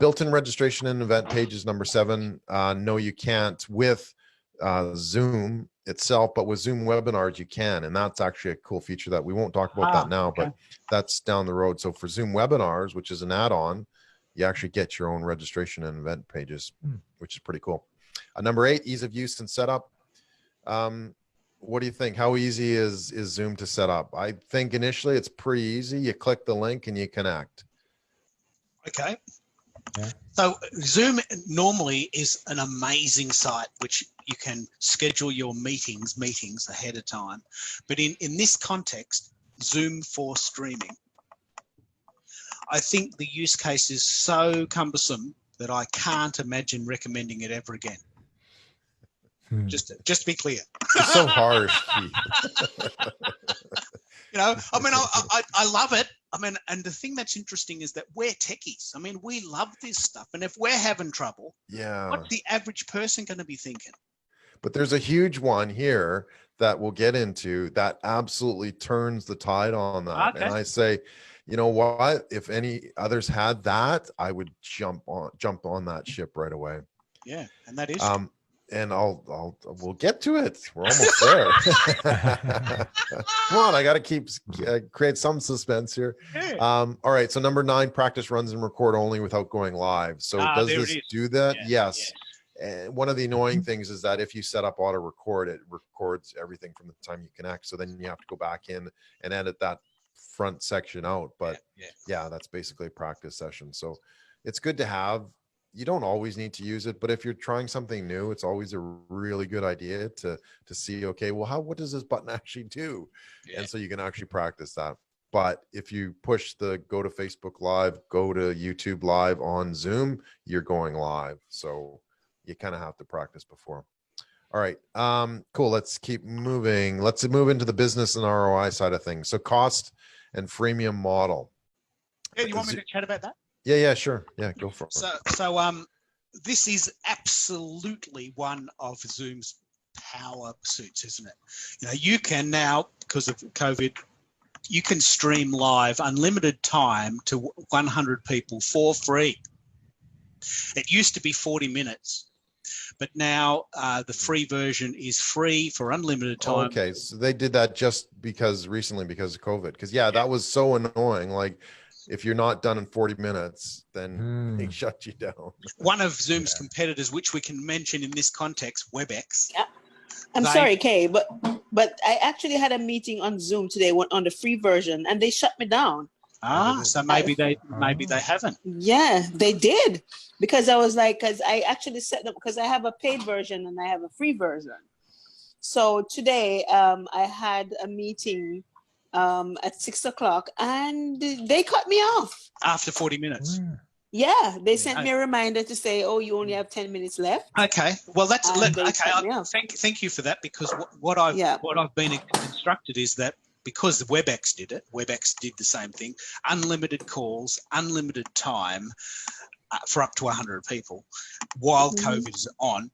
Built-in registration and event pages, number 7. No, you can't with Zoom itself, but with Zoom webinars you can, and that's actually a cool feature that we won't talk about that now, but that's down the road. So for Zoom webinars, which is an add-on, you actually get your own registration and event pages, which is pretty cool. Number 8, ease of use and setup. What do you think? How easy is Zoom to set up? I think initially it's pretty easy. You click the link and you connect. Okay. Yeah. So Zoom normally is an amazing site, which you can schedule your meetings ahead of time. But in this context, Zoom for streaming, I think the use case is so cumbersome that I can't imagine recommending it ever again. Just to be clear. It's so harsh, Keith. You know, I mean, I love it. I mean, and the thing that's interesting is that we're techies. I mean, we love this stuff. And if we're having trouble, what's the average person going to be thinking? But there's a huge one here that we'll get into that absolutely turns the tide on that. Okay. And I say, you know what? If any others had that, I would jump on that ship right away. Yeah, and that is. And we'll get to it. We're almost there. Come on, I got to create some suspense here. All right. So number 9, practice runs and record only without going live. So does this do that? Yes. And one of the annoying things is that if you set up auto record, it records everything from the time you connect. So then you have to go back in and edit that front section out. But yeah, that's basically a practice session. So it's good to have. You don't always need to use it, but if you're trying something new, it's always a really good idea to see, okay, well, what does this button actually do? And so you can actually practice that. But if you push the go to Facebook Live, go to YouTube Live on Zoom, you're going live. So you kind of have to practice before. All right. Cool. Let's keep moving. Let's move into the business and ROI side of things. So cost and freemium model. Yeah, you want me to chat about that? Yeah, sure. Yeah, go for it. So this is absolutely one of Zoom's power suits, isn't it? You know, you can now, because of COVID, you can stream live unlimited time to 100 people for free. It used to be 40 minutes, but now the free version is free for unlimited time. Okay, so they did that just recently because of COVID. Because that was so annoying. Like, if you're not done in 40 minutes, then they shut you down. One of Zoom's competitors, which we can mention in this context, WebEx. Yeah. I'm sorry, Kay, but I actually had a meeting on Zoom today on the free version, and they shut me down. So maybe they haven't. Yeah, they did, because I was like, because I actually set them, because I have a paid version and I have a free version. So today I had a meeting at 6 o'clock, and they cut me off after 40 minutes. Yeah, they sent me a reminder to say, "Oh, you only have 10 minutes left." Okay, well that's okay. Thank you for that, because what I've been instructed is that because WebEx did it, WebEx did the same thing: unlimited calls, unlimited time for up to 100 people while COVID is on.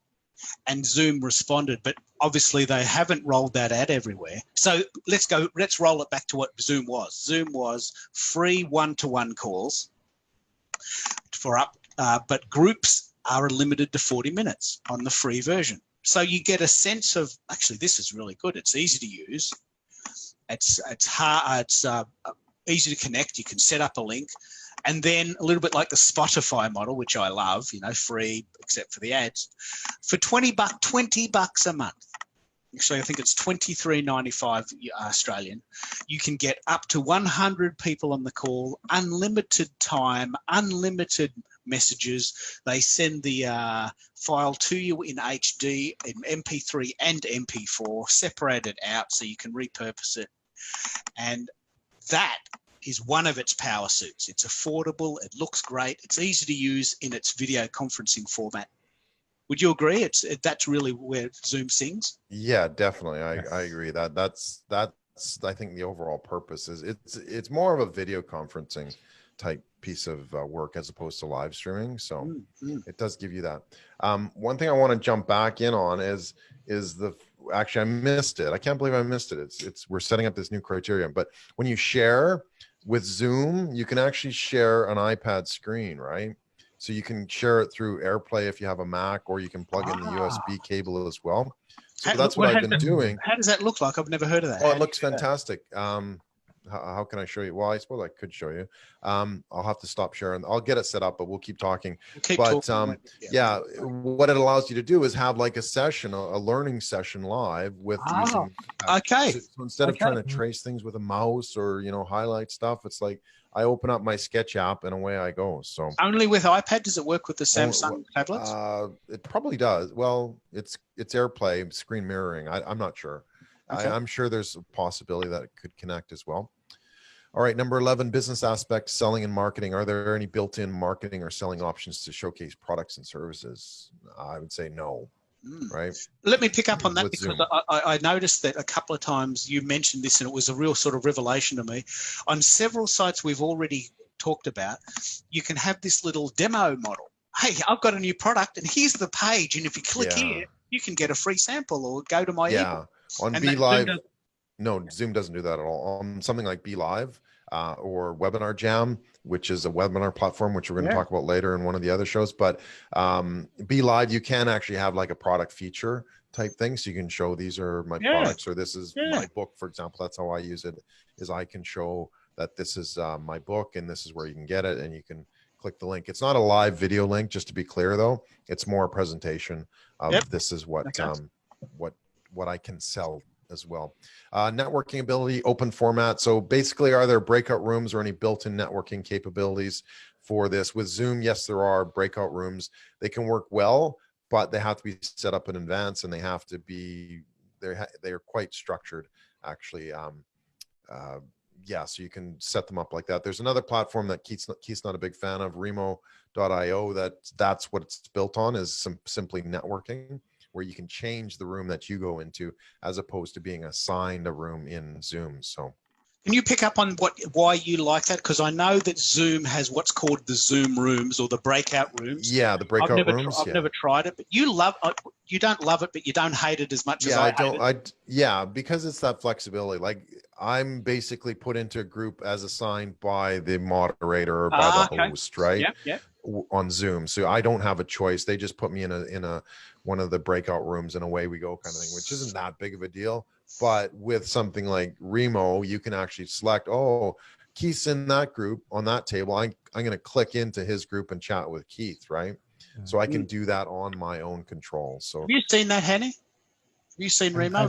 And Zoom responded, but obviously they haven't rolled that out everywhere. So let's roll it back to what Zoom was. Zoom was free one-to-one calls but groups are limited to 40 minutes on the free version. So you get a sense of, actually, this is really good. It's easy to use. It's easy to connect. You can set up a link. And then a little bit like the Spotify model, which I love, free except for the ads, for $20 a month. Actually, I think it's $23.95 Australian. You can get up to 100 people on the call, unlimited time, unlimited messages. They send the file to you in HD, in MP3 and MP4, separated out so you can repurpose it. And that is one of its power suits. It's affordable, it looks great, it's easy to use in its video conferencing format. Would you agree? That's really where Zoom sings? Yeah, definitely. I agree. That's I think the overall purpose is it's more of a video conferencing type piece of work as opposed to live streaming. So it does give you that. One thing I want to jump back in on is actually I missed it. I can't believe I missed it. We're setting up this new criterion, but when you share with Zoom, you can actually share an iPad screen, right? So you can share it through AirPlay if you have a Mac, or you can plug in the USB cable as well. So that's what I've been doing. How does that look like? I've never heard of that. Oh, it looks fantastic. how can I show you? Well, I suppose I could show you. I'll have to stop sharing. I'll get it set up, but we'll keep talking. Yeah, what it allows you to do is have like a session, a learning session live with using. Okay. So instead of trying to trace things with a mouse or highlight stuff, it's like I open up my Sketch app and away I go. So only with iPad? Does it work with the Samsung tablets? It probably does. Well, it's AirPlay, screen mirroring. I'm not sure. Okay. I'm sure there's a possibility that it could connect as well. All right, number 11, business aspects, selling and marketing. Are there any built-in marketing or selling options to showcase products and services? I would say no. Right. Let me pick up on that because I noticed that a couple of times you mentioned this and it was a real sort of revelation to me. On several sites we've already talked about, you can have this little demo model. Hey, I've got a new product and here's the page. And if you click here, you can get a free sample or go to my ebook. On Be Live, no, Zoom doesn't do that at all. On something like Be Live or Webinar Jam, which is a webinar platform, which we're going to talk about later in one of the other shows. But Be Live, you can actually have like a product feature type thing. So you can show these are my products or this is my book, for example. That's how I use it, is I can show that this is my book and this is where you can get it and you can click the link. It's not a live video link, just to be clear though. It's more a presentation of this is what what I can sell as well. Networking ability, open format. So basically, are there breakout rooms or any built-in networking capabilities for this? With Zoom, yes, there are breakout rooms. They can work well, but they have to be set up in advance and they have to be, they're quite structured actually. So you can set them up like that. There's another platform that Keith's not a big fan of, Remo.io, that's what it's built on, is simply networking, where you can change the room that you go into as opposed to being assigned a room in Zoom. So can you pick up on why you like that? Because I know that Zoom has what's called the Zoom rooms or the breakout rooms. Yeah, the breakout rooms. I've never tried it, but you don't love it, but you don't hate it as much as I hate it. Because it's that flexibility. Like I'm basically put into a group as assigned by the moderator or by the host, right? Yeah. On Zoom. So I don't have a choice. They just put me in a one of the breakout rooms and away we go kind of thing, which isn't that big of a deal. But with something like Remo, you can actually select, Keith's in that group on that table. I'm going to click into his group and chat with Keith, right? So I can do that on my own control. So have you seen that, Hani? Have you seen Remo?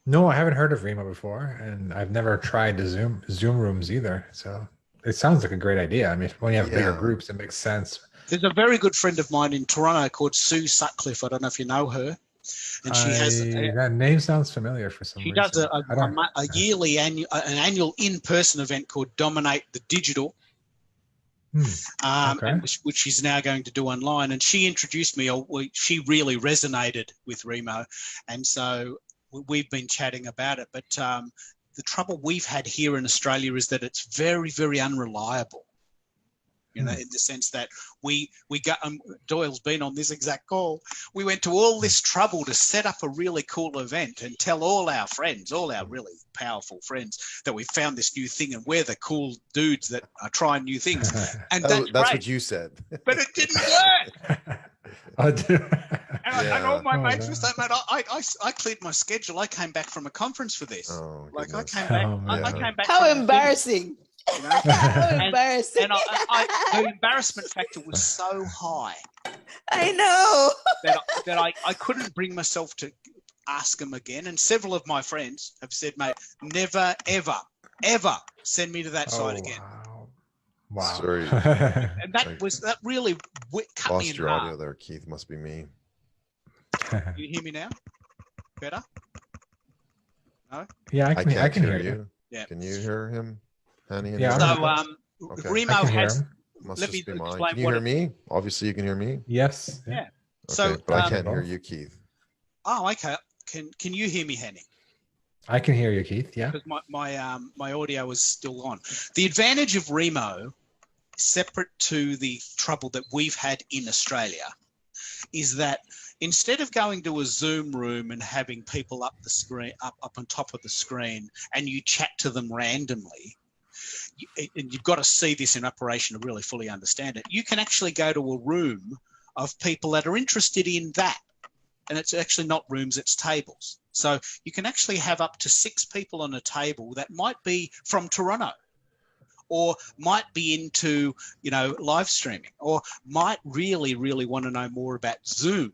No, I haven't heard of Remo before, and I've never tried the Zoom rooms either. So it sounds like a great idea. I mean, when you have bigger groups, it makes sense. There's a very good friend of mine in Toronto called Sue Sutcliffe. I don't know if you know her. And she has that name sounds familiar for some reason. She does a yearly annual in-person event called Dominate the Digital, which she's now going to do online. And she introduced me. She really resonated with Remo, and so we've been chatting about it. But the trouble we've had here in Australia is that it's very, very unreliable. In the sense that we got, Doyle's been on this exact call. We went to all this trouble to set up a really cool event and tell all our friends, all our really powerful friends, that we found this new thing and we're the cool dudes that are trying new things. And that's what you said. But it didn't work. And all my mates were saying, mate, I cleared my schedule. I came back from a conference for this. I came back. How embarrassing. How embarrassing. And the embarrassment factor was so high. I know. that I couldn't bring myself to ask them again. And several of my friends have said, mate, never, ever, ever send me to that site again. Wow. Sorry. And that really cut me in half. Lost your audio there, Keith. Must be me. You hear me now? Better? No? Yeah, I can hear you. Yeah. Can you hear him? Hani? So Remo has. Let me explain. Can you hear me? Obviously, you can hear me. Yes. Yeah. Okay, So, but I can't hear you, Keith. Oh, okay. Can you hear me, Hani? I can hear you, Keith. Yeah. Because my audio is still on. The advantage of Remo, separate to the trouble that we've had in Australia, is that instead of going to a Zoom room and having people up the screen, up on top of the screen, and you chat to them randomly, and you've got to see this in operation to really fully understand it. You can actually go to a room of people that are interested in that. And it's actually not rooms, it's tables. So you can actually have up to 6 people on a table that might be from Toronto, or might be into, live streaming, or might really, really want to know more about Zoom.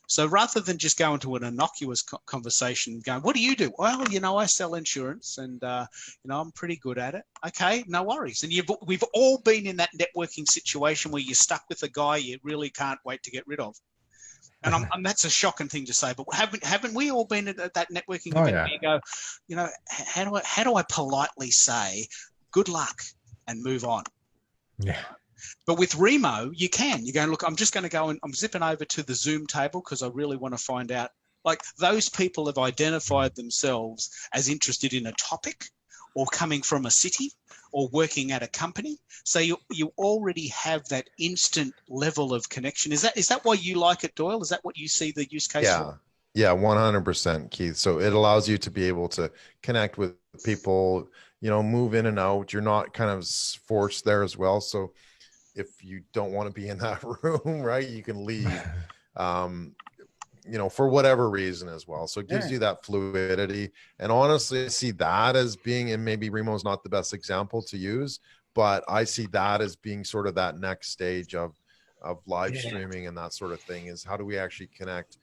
So rather than just go into an innocuous conversation going, what do you do? Well, I sell insurance and, I'm pretty good at it. Okay, no worries. And we've all been in that networking situation where you're stuck with a guy you really can't wait to get rid of. And that's a shocking thing to say, but haven't we all been at that networking event where you go, how do I politely say good luck and move on? Yeah. But with Remo, you can. You're going, look, I'm just going to go and I'm zipping over to the Zoom table because I really want to find out. Like, those people have identified themselves as interested in a topic, or coming from a city, or working at a company. So you already have that instant level of connection. Is that why you like it, Doyle? Is that what you see the use case for? Yeah, 100%, Keith. So it allows you to be able to connect with people, move in and out. You're not kind of forced there as well. So if you don't want to be in that room, right, you can leave, for whatever reason as well. So it gives you that fluidity. And honestly, I see that as being, and maybe Remo's not the best example to use, but I see that as being sort of that next stage of live streaming and that sort of thing, is how do we actually connect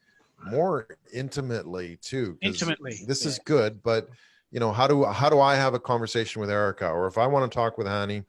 more intimately too? This is good, but how do I have a conversation with Erica? Or if I want to talk with Hani,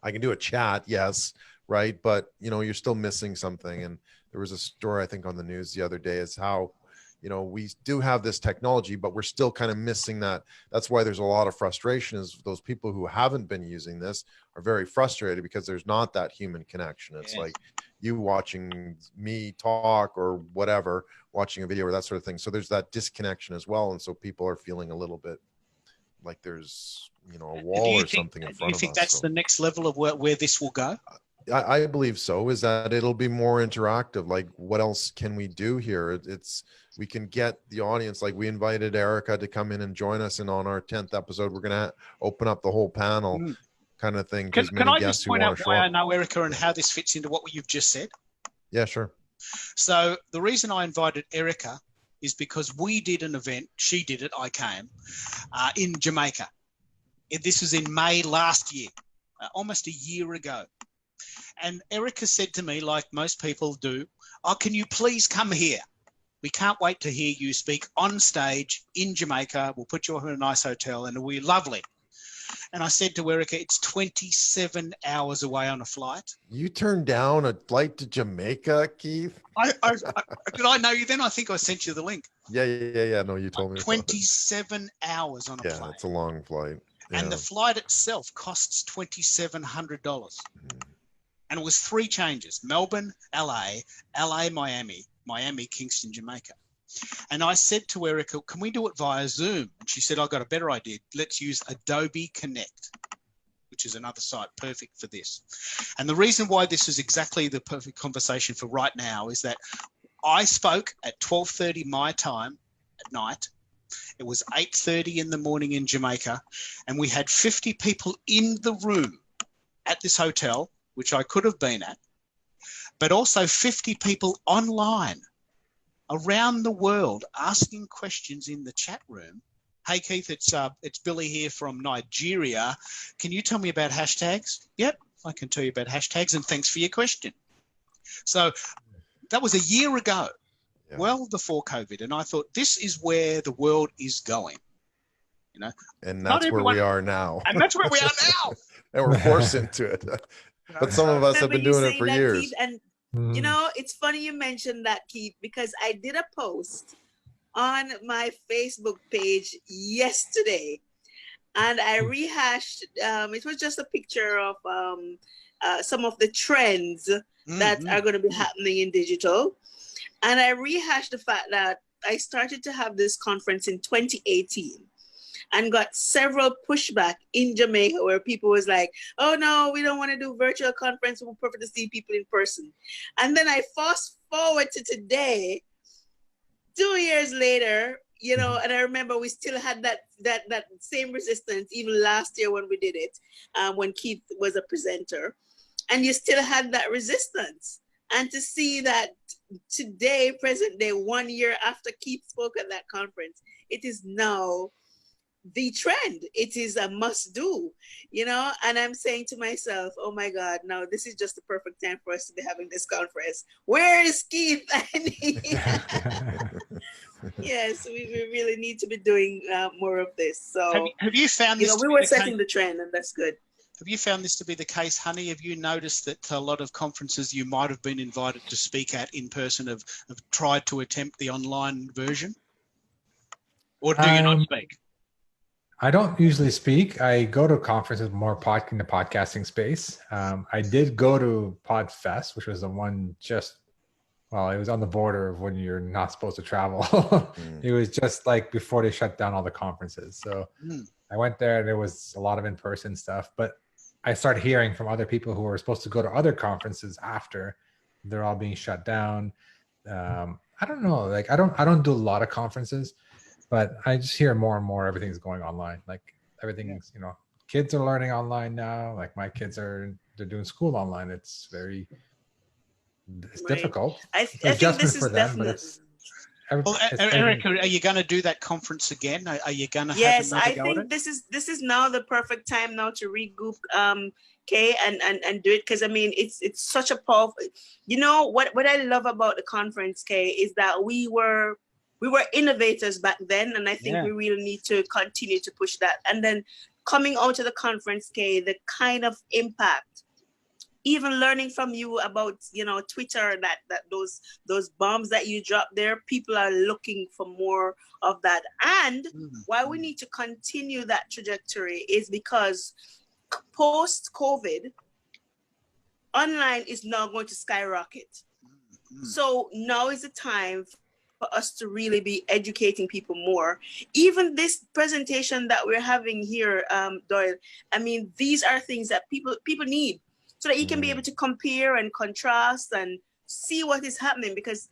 I can do a chat, yes, right? But you're still missing something. And there was a story, I think, on the news the other day, is how we do have this technology, but we're still kind of missing that. That's why there's a lot of frustration, is those people who haven't been using this are very frustrated because there's not that human connection. It's like you watching me talk or whatever, watching a video or that sort of thing. So there's that disconnection as well. And so people are feeling a little bit like there's a wall or something in front of us. Do you think that's the next level of where this will go? I believe so, is that it'll be more interactive. Like, what else can we do here? We can get the audience. Like, we invited Erica to come in and join us, and on our 10th episode, we're going to open up the whole panel kind of thing. Can I just point out why I know Erica and how this fits into what you've just said? Yeah, sure. So the reason I invited Erica is because we did an event. She did it. I came in Jamaica. This was in May last year, almost a year ago. And Erica said to me, like most people do, oh, can you please come here? We can't wait to hear you speak on stage in Jamaica. We'll put you up in a nice hotel and it'll be lovely. And I said to Erica, it's 27 hours away on a flight. You turned down a flight to Jamaica, Keith? Did I know you then? I think I sent you the link. Yeah. No, you told me. 27 hours on a flight. Yeah, it's a long flight. Yeah. And the flight itself costs $2,700. And it was 3 changes: Melbourne, LA, Miami, Miami, Kingston, Jamaica. And I said to Erica, can we do it via Zoom? And she said, I've got a better idea. Let's use Adobe Connect, which is another site perfect for this. And the reason why this is exactly the perfect conversation for right now is that I spoke at 12:30 my time at night. It was 8:30 in the morning in Jamaica, and we had 50 people in the room at this hotel, which I could have been at, but also 50 people online around the world asking questions in the chat room. Hey, Keith, it's Billy here from Nigeria. Can you tell me about hashtags? Yep, I can tell you about hashtags, and thanks for your question. So that was a year ago, well before COVID, and I thought this is where the world is going. And that's where we are now. And that's where we are now. And we're forced into it. But some of us have been doing it for years. Keith, and it's funny you mentioned that, Keith, because I did a post on my Facebook page yesterday, and I rehashed. It was just a picture of some of the trends that are going to be happening in digital, and I rehashed the fact that I started to have this conference in 2018. And got several pushback in Jamaica where people was like, oh no, we don't want to do virtual conference. We prefer to see people in person. And then I fast forward to today, 2 years later, and I remember we still had that same resistance even last year when we did it, when Keith was a presenter, and you still had that resistance. And to see that today, present day, 1 year after Keith spoke at that conference, it is now the trend. It is a must do, you know. And I'm saying to myself, oh my God, now this is just the perfect time for us to be having this conference. Where is Keith? Yes, we really need to be doing more of this. So have you found this? We were setting the trend, and that's good. Have you found this to be the case, Hani? Have you noticed that a lot of conferences you might have been invited to speak at in person have tried to attempt the online version? Or do you not speak? I don't usually speak. I go to conferences more in the podcasting space. I did go to PodFest, which was the one it was on the border of when you're not supposed to travel. It was just like before they shut down all the conferences. So I went there. There was a lot of in-person stuff, but I started hearing from other people who were supposed to go to other conferences after they're all being shut down. I don't know. Like I don't do a lot of conferences, but I just hear more and more everything's going online. Like everything's, kids are learning online now. Like my kids they're doing school online. It's difficult. I think this is definitely. Erica, are you going to do that conference again? Are you going to have another I think this is now the perfect time now to regroup, Kay, and do it, because I mean it's such a powerful. What I love about the conference, Kay, is that we were innovators back then, and I think we really need to continue to push that. And then coming out of the conference, Kay, the kind of impact. Even learning from you about, Twitter, that those bombs that you drop there, people are looking for more of that. And why we need to continue that trajectory is because post-COVID, online is now going to skyrocket. So now is the time for us to really be educating people more. Even this presentation that we're having here, Doyle, I mean, these are things that people need, so that you can be able to compare and contrast and see what is happening. Because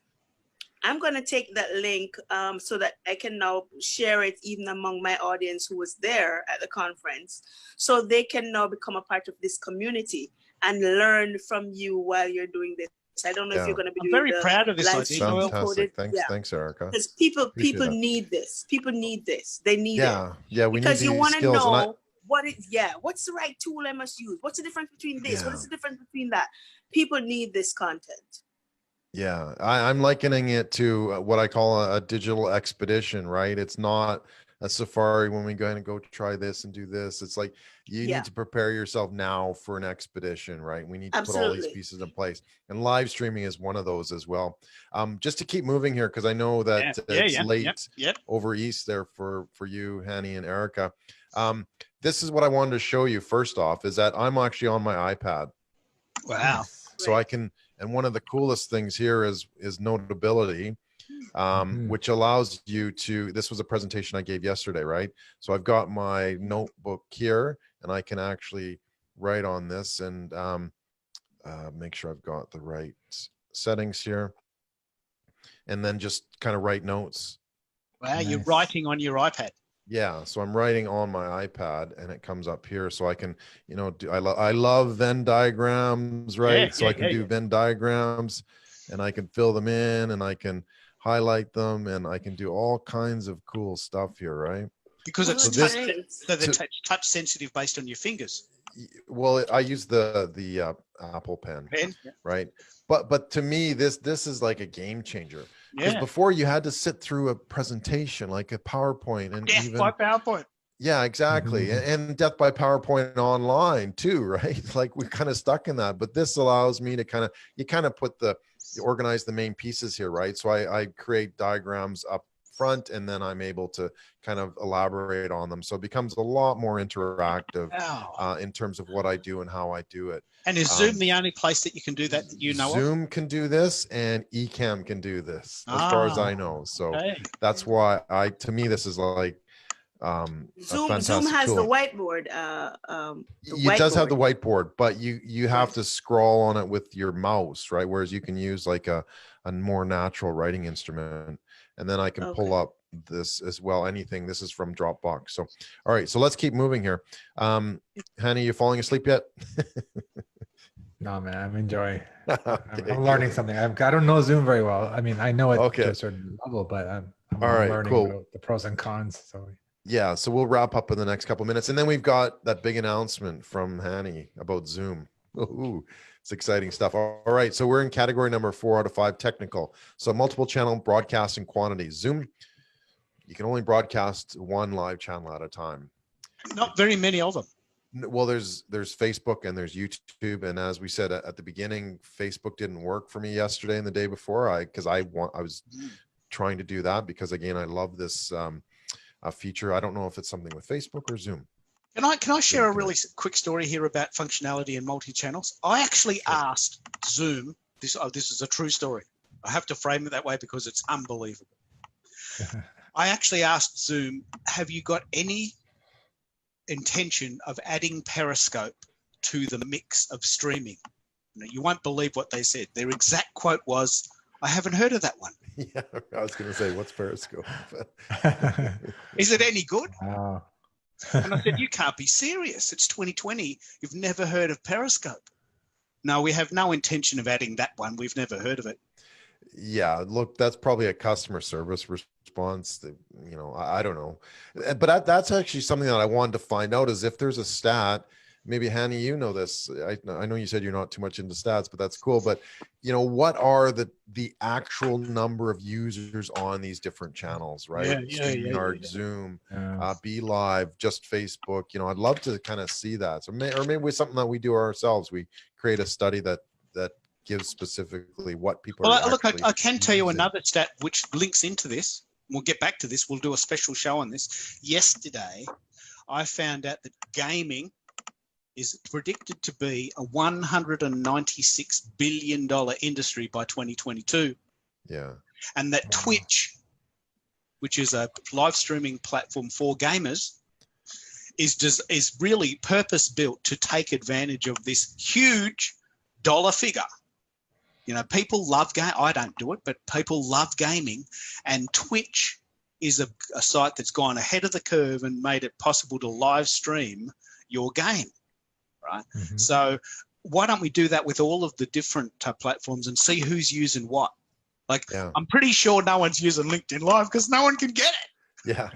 I'm going to take that link so that I can now share it even among my audience who was there at the conference, so they can now become a part of this community and learn from you while you're doing this. I don't know if you're going to be doing very proud of this idea. Fantastic. Thanks, Erica. Because people need this. People need this. They need it. Yeah, we because need you want to skills, know what's the right tool I must use? What's the difference between this? What is the difference between that? People need this content. Yeah, I'm likening it to what I call a digital expedition, right? It's not a safari when we go try this and do this. It's like you need to prepare yourself now for an expedition, right? We need to put all these pieces in place. And live streaming is one of those as well. Just to keep moving here, because I know that it's late over east there for you, Hani and Erica. This is what I wanted to show you first off, is that I'm actually on my iPad. Wow. So I can, and one of the coolest things here is notability, which allows you to, this was a presentation I gave yesterday, right? So I've got my notebook here and I can actually write on this and make sure I've got the right settings here. And then just kind of write notes. Wow, you're writing on your iPad. Yeah, so I'm writing on my iPad and it comes up here, so I can, I love Venn diagrams, right? So I can do Venn diagrams and I can fill them in and I can highlight them and I can do all kinds of cool stuff here, right? Because it's touch sensitive based on your fingers. Well, I use the Apple Pen, right? But to me, this is like a game changer. Because before you had to sit through a presentation like a PowerPoint and death by PowerPoint. Yeah, exactly. And death by PowerPoint online too, right? Like we're kind of stuck in that. But this allows me to you organize the main pieces here, right? So I create diagrams up front and then I'm able to kind of elaborate on them. So it becomes a lot more interactive in terms of what I do and how I do it. And is Zoom the only place that you can do that you know Zoom can do this and Ecamm can do this as far as I know. So that's why to me, this is like Zoom has tool. The whiteboard. It does have the whiteboard, but you have to scroll on it with your mouse, right? Whereas you can use like a more natural writing instrument. And then I can pull up this as well. Anything. This is from Dropbox. So, all right. So let's keep moving here. Hani, you falling asleep yet? No, man, I'm enjoying. Okay, I'm learning good. something. I don't know Zoom very well. I mean, I know it Okay. to a certain level, but I'm All right, learning cool. about the pros and cons. So Yeah, so we'll wrap up in the next couple minutes, and then we've got that big announcement from Hani about Zoom. Ooh, it's exciting stuff. All right, so we're in category number 4 out of 5, technical. So multiple channel broadcasting quantity. Zoom, you can only broadcast one live channel at a time. Not very many of them. Well, there's Facebook and there's YouTube, and as we said at the beginning, Facebook didn't work for me yesterday and the day before. I was trying to do that because again, I love this feature. I don't know if it's something with Facebook or Zoom. Can I share a really quick story here about functionality and multi-channels? I actually asked Zoom, this is a true story. I have to frame it that way because it's unbelievable. I actually asked Zoom, have you got any intention of adding Periscope to the mix of streaming? You won't believe what they said. Their exact quote was, I haven't heard of that one. Yeah, I was going to say, what's Periscope? Is it any good? wow. And I said, you can't be serious. It's 2020. You've never heard of Periscope. No, we have no intention of adding that one. We've never heard of it. Yeah, look, that's probably a customer service response that, I don't know. But that's actually something that I wanted to find out, is if there's a stat, maybe Hani, you know this. I know you said you're not too much into stats, but that's cool. But what are the actual number of users on these different channels, right? StreamYard, Zoom, Be Live, just Facebook. I'd love to kind of see that. So maybe it's something that we do ourselves. We create a study that gives specifically what people are look, actually I can tell you using. another stat which links into this. We'll get back to this. We'll do a special show on this. Yesterday, I found out that gaming is predicted to be a $196 billion industry by 2022. Yeah. And that Twitch, which is a live streaming platform for gamers, is really purpose-built to take advantage of this huge dollar figure. People love game. I don't do it, but people love gaming, and Twitch is a site that's gone ahead of the curve and made it possible to live stream your game, right? Mm-hmm. So why don't we do that with all of the different platforms and see who's using what? I'm pretty sure no one's using LinkedIn Live because no one can get it. Yeah.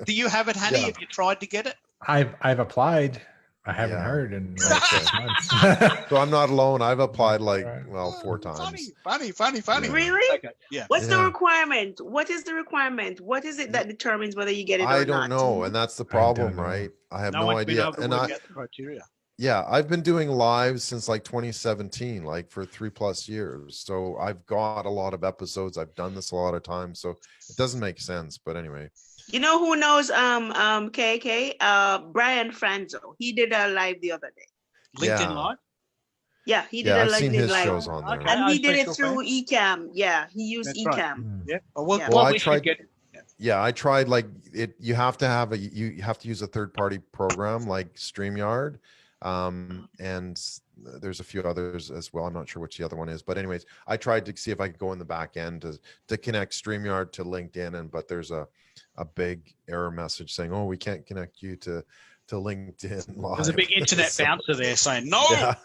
Do you have it, Hani? Yeah. Have you tried to get it? I've applied. I haven't heard in 6 months. So I'm not alone. I've applied 4 times. Funny. Yeah. Really? Okay. Yeah. What's the requirement? What is the requirement? What is it that determines whether you get it or not? I don't know, and that's the problem, right? I have no idea. And the criteria. Yeah, I've been doing lives since 2017, for 3+ years. So I've got a lot of episodes. I've done this a lot of times, so it doesn't make sense. But anyway. You know who knows KK? Brian Franzo. He did a live the other day. LinkedIn Live? Yeah, he did a I've seen his live. shows on there. And he did it through Ecamm. Yeah, he used Ecamm. Right. Yeah. Well, I tried. I tried it. You have to have you have to use a third-party program like StreamYard, and there's a few others as well. I'm not sure which the other one is, but anyways, I tried to see if I could go in the back end to connect StreamYard to LinkedIn, but there's a big error message saying, "Oh, we can't connect you to LinkedIn Live." There's a big internet bouncer there saying, "No." Yeah,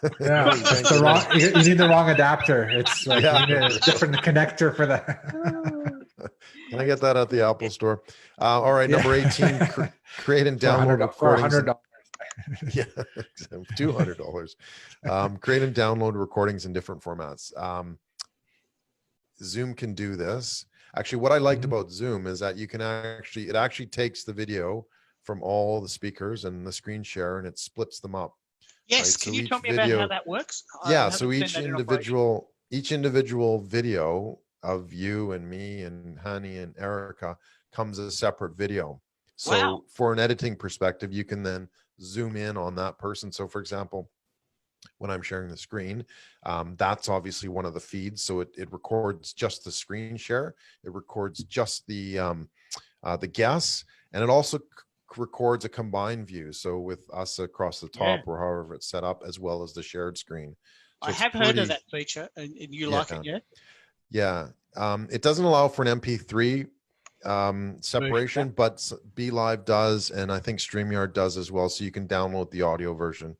it's the wrong. You need the wrong adapter. It's you need a different connector for that. Can I get that at the Apple Store? All right, number 18. Create and download recordings. $100. Yeah, $200. Create and download recordings in different formats. Zoom can do this. Actually, what I liked about Zoom is that you can it actually takes the video from all the speakers and the screen share, and it splits them up. Yes, right? can so you tell me about how that works? Yeah, so each individual video of you and me and Hani and Erica comes as a separate video. So for an editing perspective, you can then zoom in on that person. So for example, when I'm sharing the screen, that's obviously one of the feeds. So it records just the screen share. It records just the guests, and it also records a combined view. So with us across the top or however it's set up, as well as the shared screen. So I have heard of that feature, and you like it, yeah? Yeah. It doesn't allow for an MP3 separation, but BeLive does, and I think StreamYard does as well. So you can download the audio version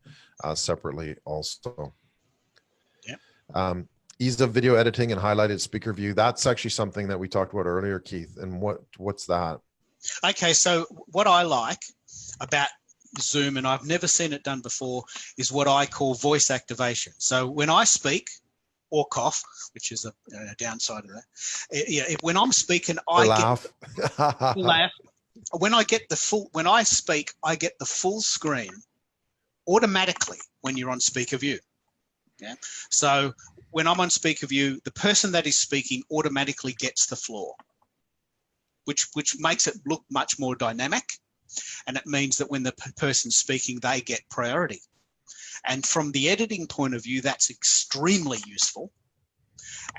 separately also. Yep. Ease of video editing and highlighted speaker view. That's actually something that we talked about earlier, Keith. And what's that? Okay, so what I like about Zoom, and I've never seen it done before, is what I call voice activation. So when I speak or cough, which is a downside of that, when I'm speaking, I laugh. laugh. When I speak, I get the full screen automatically when you're on speaker view. Yeah. So when I'm on speaker view, the person that is speaking automatically gets the floor, which makes it look much more dynamic. And it means that when the person's speaking, they get priority. And from the editing point of view, that's extremely useful.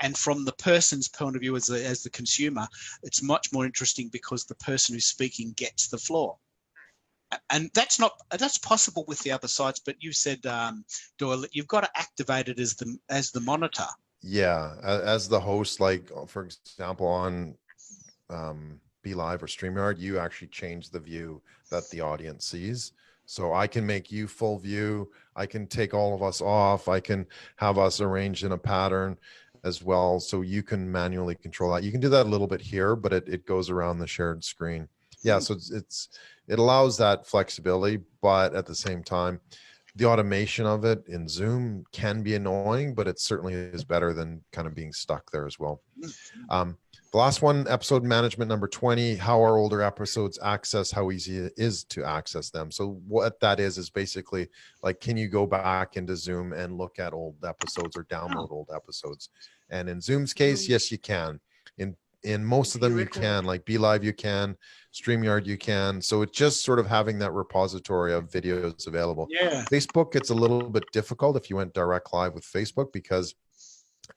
And from the person's point of view as the consumer, it's much more interesting because the person who's speaking gets the floor. And that's possible with the other sites, but you said, Doyle, that you've got to activate it as the monitor. Yeah, as the host, like for example, on BeLive or StreamYard, you actually change the view that the audience sees. So I can make you full view. I can take all of us off. I can have us arranged in a pattern as well. So you can manually control that. You can do that a little bit here, but it goes around the shared screen. Yeah, so it allows that flexibility, but at the same time, the automation of it in Zoom can be annoying, but it certainly is better than kind of being stuck there as well. The last one, episode management number 20, how our older episodes access, how easy it is to access them. So what that is basically like, can you go back into Zoom and look at old episodes or download old episodes? And in Zoom's case, yes, you can. In most of them, you can, like BeLive, you can, StreamYard, you can. So it's just sort of having that repository of videos available. Yeah. Facebook, it's a little bit difficult if you went direct live with Facebook because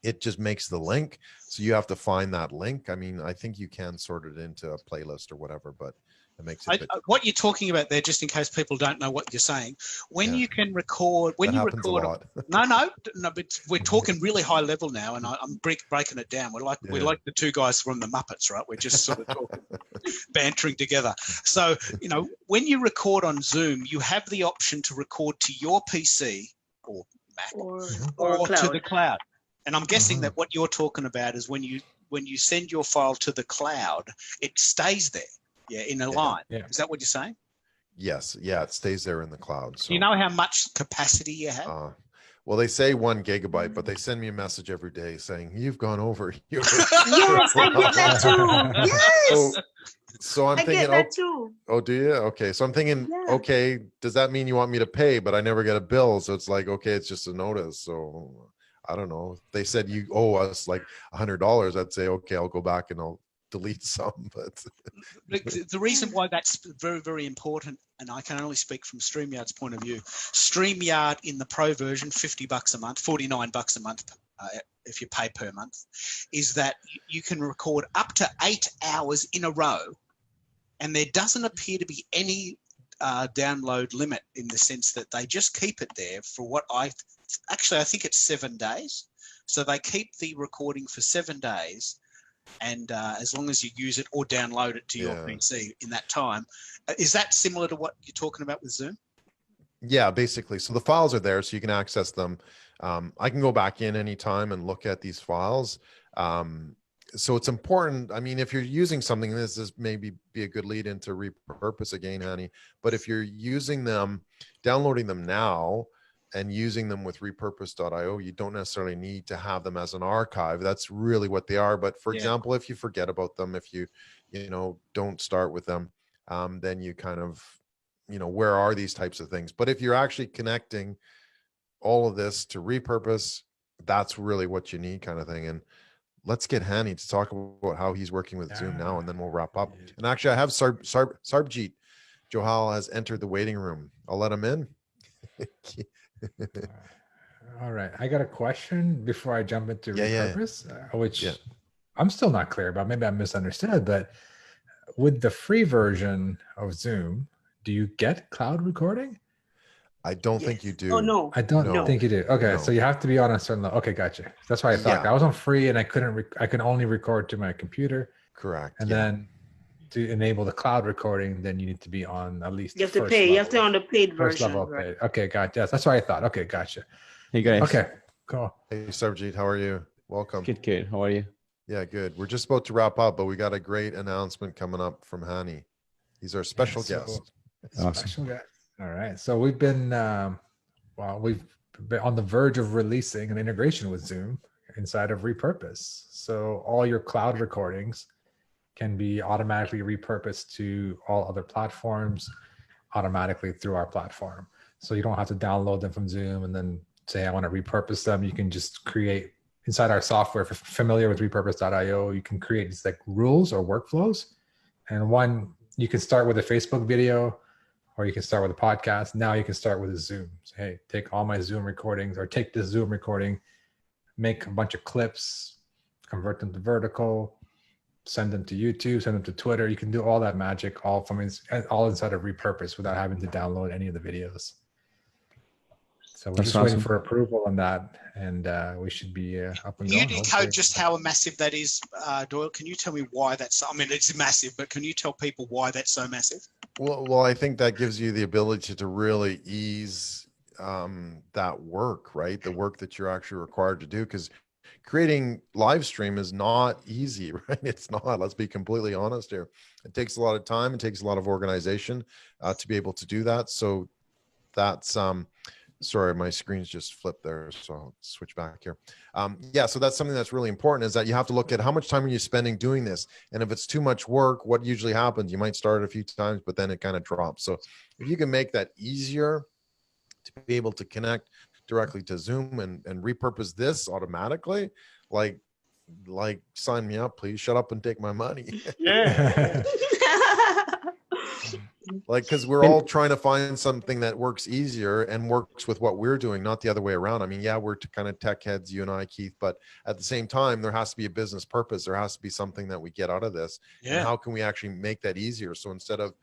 it just makes the link. So you have to find that link. I mean, I think you can sort it into a playlist or whatever, but it makes it. What you're talking about there, just in case people don't know what you're saying, when you can record, when you record, no, but we're talking really high level now, and I'm breaking it down. We're like the two guys from the Muppets, right? We're just sort of talking, bantering together. So when you record on Zoom, you have the option to record to your PC or Mac or to the cloud. And I'm guessing that what you're talking about is when you send your file to the cloud, it stays there. Yeah, in a line. Yeah. Is that what you're saying? Yes. Yeah, it stays there in the cloud. So, do you know how much capacity you have? Well, they say 1 gigabyte, but they send me a message every day saying you've gone over. Yes, I get that too. Yes. So I'm thinking, get that too. Oh, do you? Okay. So I'm thinking, okay, does that mean you want me to pay, but I never get a bill? So it's like, okay, it's just a notice. So I don't know. If they said you owe us like $100, I'd say, okay, I'll go back and I'll delete some. But the reason why that's very, very important, and I can only speak from StreamYard's point of view, StreamYard in the pro version, $50 a month, $49 a month if you pay per month, is that you can record up to 8 hours in a row, and there doesn't appear to be any download limit in the sense that they just keep it there for what I think it's 7 days. So they keep the recording for 7 days. And as long as you use it or download it to your PC in that time. Is that similar to what you're talking about with Zoom? Yeah, basically. So the files are there so you can access them. I can go back in anytime and look at these files. So it's important. I mean, if you're using something, this is maybe be a good lead into Repurpose again, Hani. But if you're using them, downloading them now, and using them with repurpose.io, you don't necessarily need to have them as an archive. That's really what they are. But for example, if you forget about them, if you don't start with them, then you kind of, where are these types of things? But if you're actually connecting all of this to Repurpose, that's really what you need, kind of thing. And let's get Hani to talk about how he's working with Zoom now, and then we'll wrap up. And actually, I have Sarbjeet Johal has entered the waiting room. I'll let him in. All right, I got a question before I jump into Repurpose, which I'm still not clear about. Maybe I misunderstood, but with the free version of Zoom, do you get cloud recording? I don't think you do. Oh no, I don't think you do. Okay, so you have to be on a certain level. Okay, gotcha. That's why I thought I was on free and I can only record to my computer. Correct. And then to enable the cloud recording, then you need to be on at least You have to pay. You have to on the paid first version. level Right? paid. Okay, gotcha. Yes, that's what I thought. Okay, gotcha. Hey guys. Okay, cool. Hey, Sarvjeet, how are you? Welcome. Good. How are you? Yeah, good. We're just about to wrap up, but we got a great announcement coming up from Hani. He's our special guest. Awesome. Special guest. All right. So we've been we've been on the verge of releasing an integration with Zoom inside of Repurpose. So all your cloud recordings can be automatically repurposed to all other platforms automatically through our platform. So you don't have to download them from Zoom and then say, I want to repurpose them. You can just create inside our software. If you're familiar with repurpose.io, you can create these like rules or workflows. And one, you can start with a Facebook video, or you can start with a podcast. Now you can start with a Zoom. So, hey, take all my Zoom recordings, or take this Zoom recording, make a bunch of clips, convert them to vertical, send them to YouTube, send them to Twitter. You can do all that magic all inside of Repurpose without having to download any of the videos. So we're just waiting for approval on that, and we should be up and going. Can you decode just how massive that is, Doyle? Can you tell me why that's? I mean, it's massive, but can you tell people why that's so massive? Well, I think that gives you the ability to really ease that work, right? The work that you're actually required to do, because creating live stream is not easy, right? It's not. Let's be completely honest here. It takes a lot of time. It takes a lot of organization to be able to do that. So that's sorry, my screen's just flipped there, so I'll switch back here. Yeah, so that's something that's really important, is that you have to look at how much time are you spending doing this, and if it's too much work, what usually happens, you might start it a few times, but then it kind of drops. So if you can make that easier to be able to connect directly to Zoom and repurpose this automatically, like sign me up, please. Shut up and take my money. Yeah. Like, because we're all trying to find something that works easier and works with what we're doing, not the other way around. I mean, yeah, we're kind of tech heads, you and I, Keith, but at the same time, there has to be a business purpose. There has to be something that we get out of this. Yeah. And how can we actually make that easier? So instead of,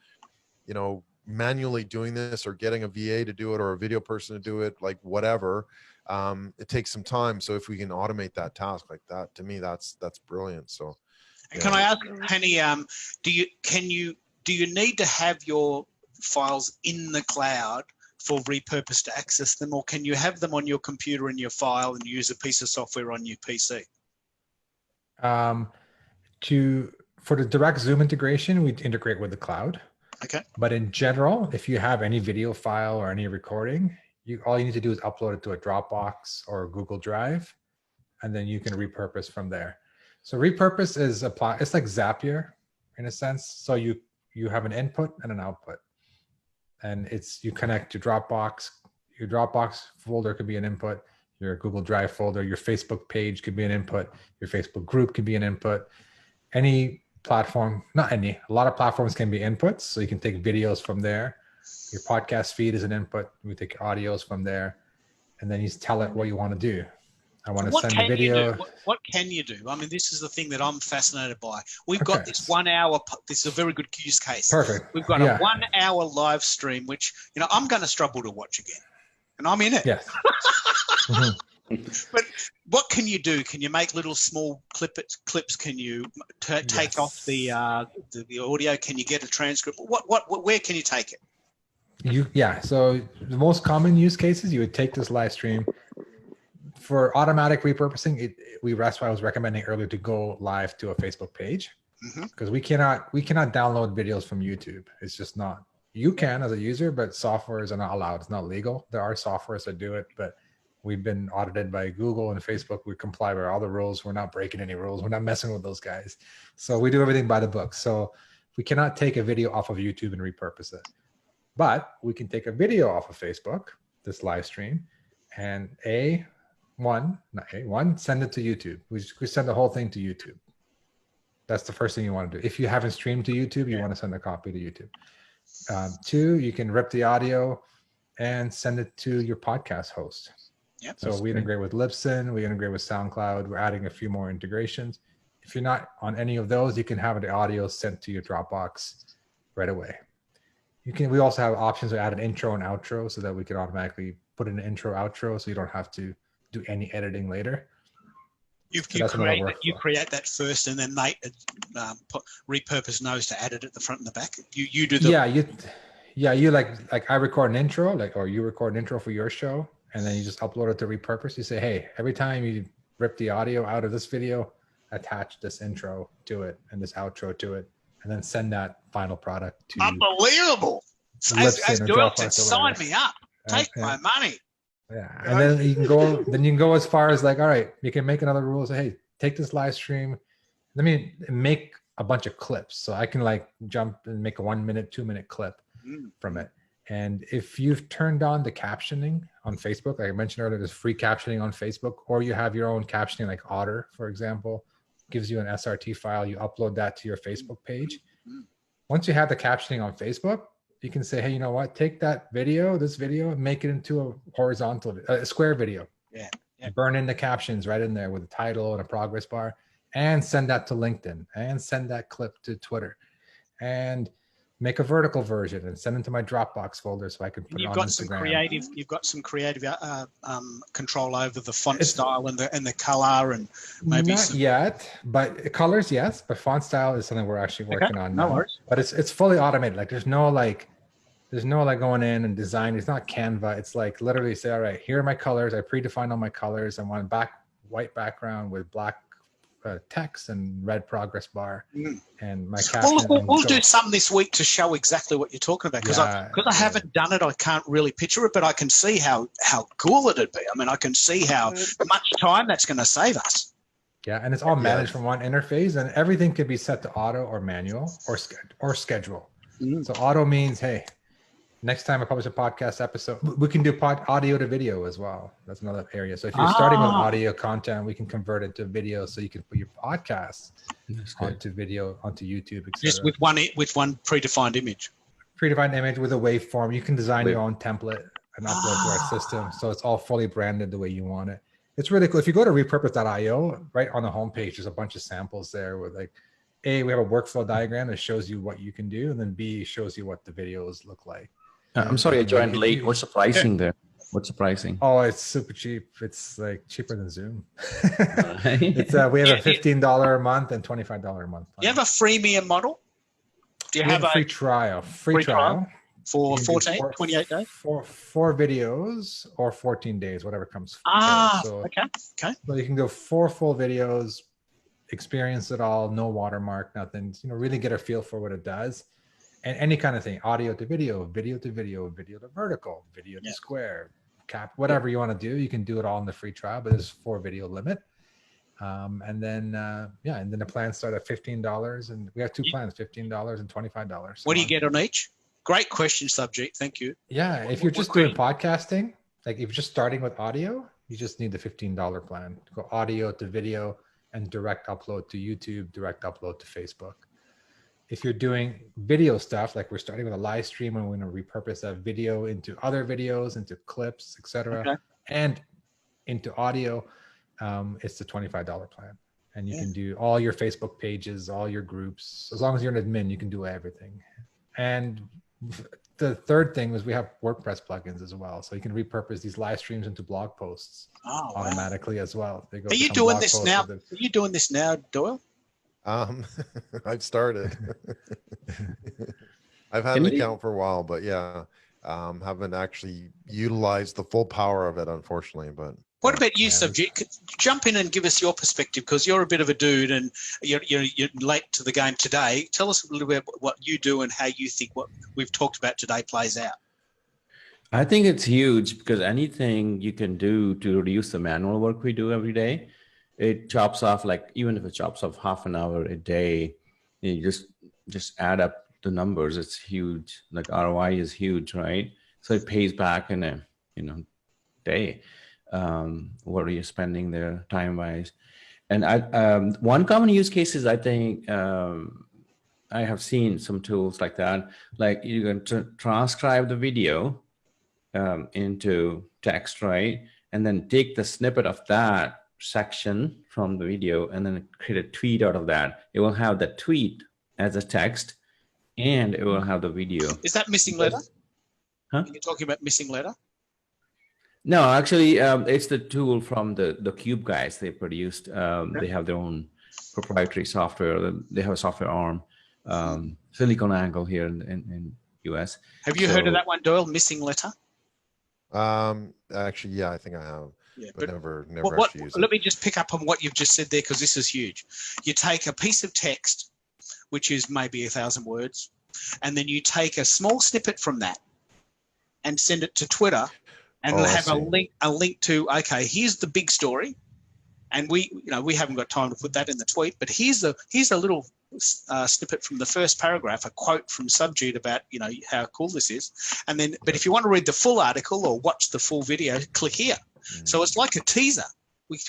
manually doing this or getting a VA to do it or a video person to do it, like whatever, it takes some time. So if we can automate that task like that, to me, that's brilliant. So, and can I ask, Hani, do you need to have your files in the cloud for Repurpose to access them, or can you have them on your computer in your file and use a piece of software on your PC? For the direct Zoom integration, we integrate with the cloud. Okay. But in general, if you have any video file or any recording, all you need to do is upload it to a Dropbox or a Google Drive, and then you can repurpose from there. So Repurpose is it's like Zapier in a sense. So you have an input and an output, and you connect to Dropbox. Your Dropbox folder could be an input. Your Google Drive folder, your Facebook page could be an input. Your Facebook group could be an input. Any platform, a lot of platforms can be inputs. So you can take videos from there. Your podcast feed is an input. We take audios from there, and then you tell it what you want to do. I want to send a video. What can you do? I mean, this is the thing that I'm fascinated by. We've got this 1 hour. This is a very good use case. Perfect. We've got a 1 hour live stream, which I'm going to struggle to watch again, and I'm in it. Yes. But what can you do? Can you make little small clips? Can you take off the audio? Can you get a transcript? Where can you take it? So the most common use cases, you would take this live stream. For automatic repurposing, that's why I was recommending earlier to go live to a Facebook page, because we cannot download videos from YouTube. It's just not. You can as a user, but softwares are not allowed. It's not legal. There are softwares that do it, but we've been audited by Google and Facebook. We comply with all the rules. We're not breaking any rules. We're not messing with those guys. So we do everything by the book. So we cannot take a video off of YouTube and repurpose it, but we can take a video off of Facebook, this live stream, and send it to YouTube. We send the whole thing to YouTube. That's the first thing you want to do. If you haven't streamed to YouTube, you want to send a copy to YouTube. 2, you can rip the audio and send it to your podcast host. Yep. So we integrate with Libsyn, we integrate with SoundCloud. We're adding a few more integrations. If you're not on any of those, you can have the audio sent to your Dropbox right away. We also have options to add an intro and outro so that we can automatically put in an intro, outro, so you don't have to do any editing later. You create that first, and then they Repurpose knows to add it at the front and the back. You do the you like I record an intro, or you record an intro for your show, and then you just upload it to Repurpose. You say, hey, every time you rip the audio out of this video, attach this intro to it and this outro to it, and then send that final product to. Unbelievable! As Doyle said, sign me up. Take my money. Yeah, and then you can go. Then you can go as far as like, all right, you can make another rule. Say, hey, take this live stream. Let me make a bunch of clips, so I can like jump and make a 1 minute, 2 minute clip from it. And if you've turned on the captioning on Facebook, like I mentioned earlier, there's free captioning on Facebook, or you have your own captioning, like Otter, for example, gives you an SRT file. You upload that to your Facebook page. Once you have the captioning on Facebook, you can say, hey, you know what? Take that video, this video, and make it into a horizontal, a square video. Yeah. Burn in the captions right in there with a title and a progress bar, and send that to LinkedIn, and send that clip to Twitter, and make a vertical version and send it to my Dropbox folder so I can put it on Instagram. You've got some creative control over the font style and the color, and maybe not yet, but colors, yes. But font style is something we're actually working on now. Worries. But it's fully automated. Like there's no going in and design. It's not Canva. It's like literally say, all right, here are my colors. I predefined all my colors. I want a white background with black text and red progress bar, and my caption. We'll do some this week to show exactly what you're talking about, because I haven't done it. I can't really picture it, but I can see how cool it'd be. I mean, I can see how much time that's going to save us. Yeah, and it's all managed from one interface, and everything could be set to auto or manual or schedule. So auto means, hey, next time I publish a podcast episode, we can do audio to video as well. That's another area. So if you're starting with audio content, we can convert it to video, so you can put your podcast onto video, onto YouTube, etc. Just with one predefined image. Predefined image with a waveform. You can design your own template and upload to our system, so it's all fully branded the way you want it. It's really cool. If you go to repurpose.io, right on the homepage, there's a bunch of samples there with like, A, we have a workflow diagram that shows you what you can do, and then B, shows you what the videos look like. I'm sorry, I joined late. What's the pricing there? What's the pricing? Oh, it's super cheap. It's like cheaper than Zoom. It's we have a $15 a month and $25 a month. You have a freemium model? Do you have a free trial? Free trial for 28 days? For 4 videos or 14 days, whatever comes. Okay. So you can go 4 full videos, experience it all, no watermark, nothing. Really get a feel for what it does. And any kind of thing, audio to video, video to video, video to vertical, video to square, whatever you want to do, you can do it all in the free trial, but there's 4 video limit. And then the plans start at $15, and we have 2 plans, $15 and $25. What do you get on each? Great question, subject. Thank you. Yeah, if you're just doing podcasting, like if you're just starting with audio, you just need the $15 plan. Go audio to video and direct upload to YouTube, direct upload to Facebook. If you're doing video stuff, like we're starting with a live stream and we're going to repurpose that video into other videos, into clips, etc., and into audio, it's the $25 plan. And you can do all your Facebook pages, all your groups. As long as you're an admin, you can do everything. And the third thing was we have WordPress plugins as well. So you can repurpose these live streams into blog posts automatically as well. Are you doing this now? Are you doing this now, Doyle? I've started. I've had an account for a while, but haven't actually utilized the full power of it, unfortunately. But what about you, subject? Jump in and give us your perspective, because you're a bit of a dude and you're late to the game today. Tell us a little bit about what you do and how you think what we've talked about today plays out. I think it's huge, because anything you can do to reduce the manual work we do every day, it chops off, like even if it chops off half an hour a day, you just add up the numbers. It's huge. Like ROI is huge, right? So it pays back in a day. What are you spending there time wise? And one common use case is, I think I have seen some tools like that. Like you can transcribe the video into text, right? And then take the snippet of that section from the video and then create a tweet out of that. It will have the tweet as a text, and it will have the video. Is that missing letter? Huh? You're talking about missing letter? No, actually, it's the tool from the Cube guys. They produced. They have their own proprietary software. They have a software arm, Silicon Angle here in US. Have you heard of that one, Doyle? Missing Letter. Actually, yeah, I think I have. Yeah, but never actually used it. Let me just pick up on what you've just said there, because this is huge. You take a piece of text, which is maybe 1,000 words, and then you take a small snippet from that and send it to Twitter, and have a link to, okay, here's the big story, and we haven't got time to put that in the tweet, but here's a little snippet from the first paragraph, a quote from Subject about how cool this is, and then but if you want to read the full article or watch the full video, click here. So it's like a teaser.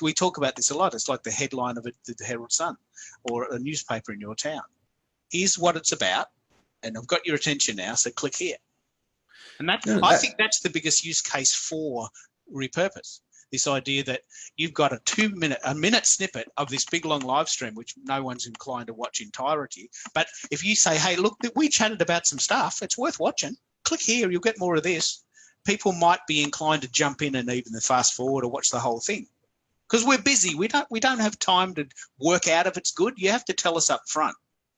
We talk about this a lot. It's like the headline of the Herald Sun or a newspaper in your town. Here's what it's about, and I've got your attention now, so click here. And I think that's the biggest use case for Repurpose. This idea that you've got a minute snippet of this big long live stream, which no one's inclined to watch entirety. But if you say, hey, look, we chatted about some stuff, it's worth watching. Click here, you'll get more of this. People might be inclined to jump in and even fast forward or watch the whole thing. Because we're busy. We don't have time to work out if it's good. You have to tell us up front.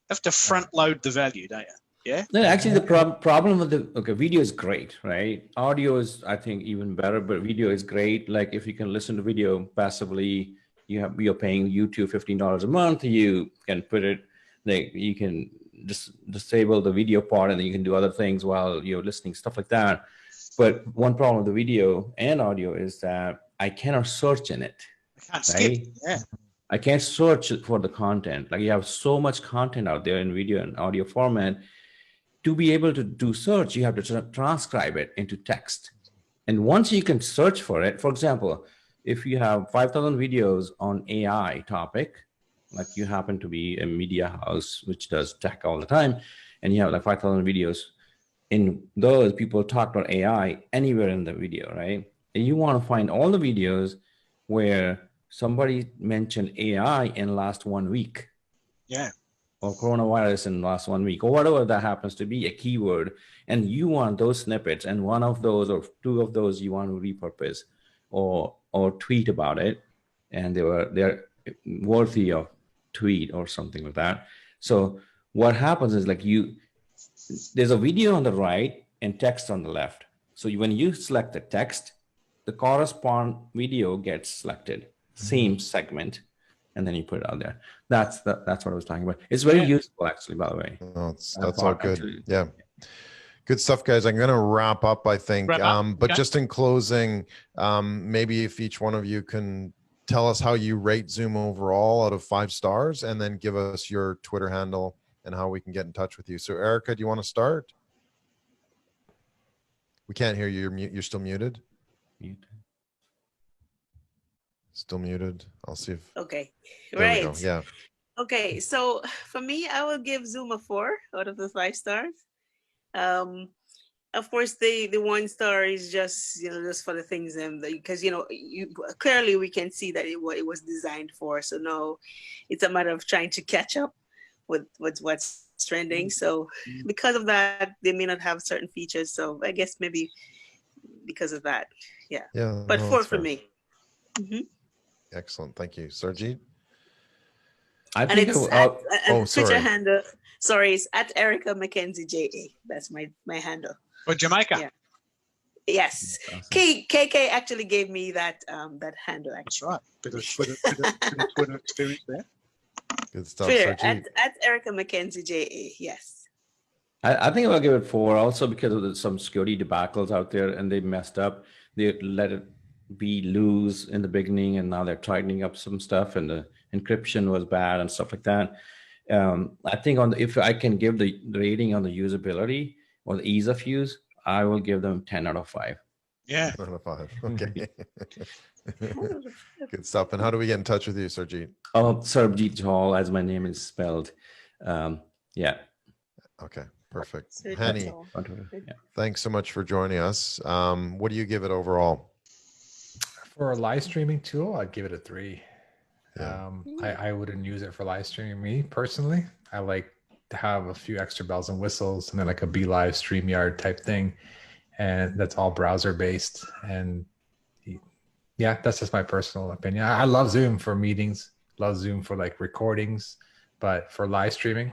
You have to front load the value, don't you? Yeah. No, actually, the problem with video is great, right? Audio is, I think, even better, but video is great. Like if you can listen to video passively, you're paying YouTube $15 a month. You can put it, like you can just disable the video part, and then you can do other things while you're listening, stuff like that. But one problem with the video and audio is that I cannot search in it. I can't skip. Yeah. I can't search for the content. Like you have so much content out there in video and audio format. To be able to do search, you have to transcribe it into text. And once you can search for it, for example, if you have 5,000 videos on AI topic, like you happen to be a media house, which does tech all the time, and you have like 5,000 videos, in those people talk about AI anywhere in the video, right? And you want to find all the videos where somebody mentioned AI in last 1 week. Yeah. Or coronavirus in the last 1 week, or whatever that happens to be, a keyword, and you want those snippets, and one of those or two of those you want to repurpose or tweet about it, and they're worthy of tweet or something like that. So what happens is like there's a video on the right and text on the left. So when you select the text, the corresponding video gets selected, same segment, and then you put it out there. That's what I was talking about. It's very useful, actually, by the way. Oh, that's all good. Actually. Yeah. Good stuff, guys. I'm going to wrap up, I think. But just in closing, maybe if each one of you can tell us how you rate Zoom overall out of 5 stars, and then give us your Twitter handle and how we can get in touch with you. So Erica, do you want to start? We can't hear you. You're still muted. Still muted. I'll see if. Okay. There right. We go. Yeah. Okay. So for me, I will give Zoom a 4 out of the 5 stars. Of course, the 1 star is just just for the things because clearly we can see that what it was designed for. So now it's a matter of trying to catch up with what's trending. So because of that, they may not have certain features. So I guess maybe because of that, yeah. Yeah. But 4 for me. Mm-hmm. Excellent. Thank you. Sarjeet? I think it's Twitter handle. Sorry, it's at Erica Mackenzie JA. That's my handle. For Jamaica. Yeah. Yes. Awesome. KK actually gave me that handle. Actually. That's right. Bit of Twitter experience there. Good stuff. Twitter at Erica Mackenzie JA. Yes. I think I'll give it 4 also because of some security debacles out there, and they messed up. They let it be loose in the beginning, and now they're tightening up some stuff, and the encryption was bad and stuff like that. I think if I can give the rating on the usability or the ease of use, I will give them 10 out of 5. Yeah. 10 out of 5. Okay. Good stuff. And how do we get in touch with you, Sarjeet? Sarjeet Hall, as my name is spelled. Yeah. Okay. Perfect. Hani, thanks so much for joining us. What do you give it overall? For a live streaming tool, I'd give it a 3. Yeah. I wouldn't use it for live streaming. Me personally, I like to have a few extra bells and whistles, and then like a BeLive StreamYard type thing, and that's all browser based. And Yeah, that's just my personal opinion. I love Zoom for meetings, love Zoom for like recordings, but for live streaming,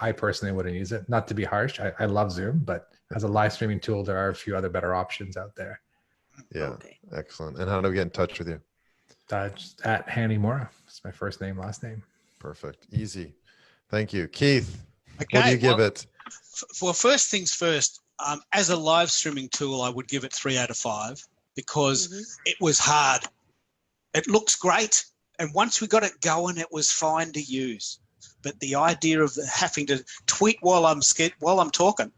I personally wouldn't use it. Not to be harsh, I love Zoom, but as a live streaming tool, there are a few other better options out there. Yeah, Okay. excellent. And how do we get in touch with you? Just at Hani Mourra. It's my first name, last name. Perfect. Easy. Thank you. Keith, Okay, what do you give it? Well, first things first, as a live streaming tool, I would give it 3 out of 5 because it was hard. It looks great. And once we got it going, it was fine to use. But the idea of having to tweet while I'm talking,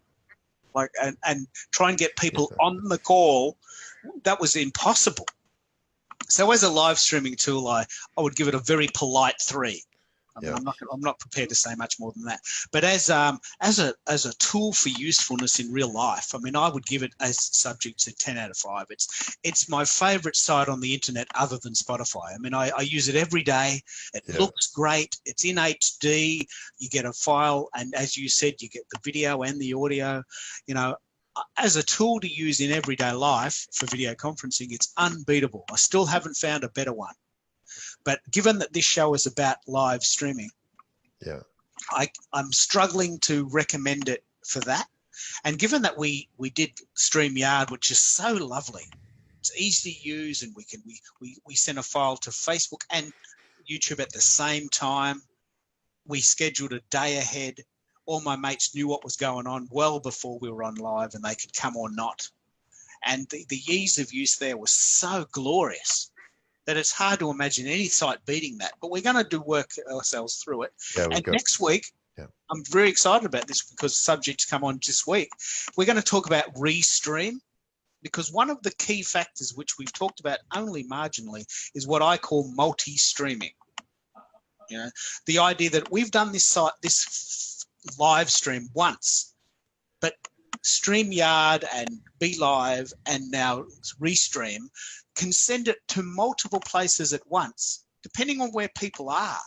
like, and try and get people on the call, that was impossible. So as a live streaming tool, I would give it a very polite 3. I mean, I'm not prepared to say much more than that. But as a tool for usefulness in real life, I mean, I would give it as subject to 10 out of 5. It's my favorite site on the internet other than Spotify. I mean, I use it every day. It looks great. It's in HD. You get a file, and as you said, you get the video and the audio. You know, as a tool to use in everyday life for video conferencing, it's unbeatable. I still haven't found a better one. But given that this show is about live streaming, I'm struggling to recommend it for that. And given that we did StreamYard, which is so lovely, it's easy to use, and we send a file to Facebook and YouTube at the same time. We scheduled a day ahead. All my mates knew what was going on well before we were on live, and they could come or not. And the ease of use there was so glorious that it's hard to imagine any site beating that. But we're going to work ourselves through it. And next week, I'm very excited about this because subjects come on this week. We're going to talk about Restream, because one of the key factors, which we've talked about only marginally, is what I call multi-streaming. You know, the idea that we've done this live stream once, but StreamYard and BeLive and now Restream can send it to multiple places at once, depending on where people are.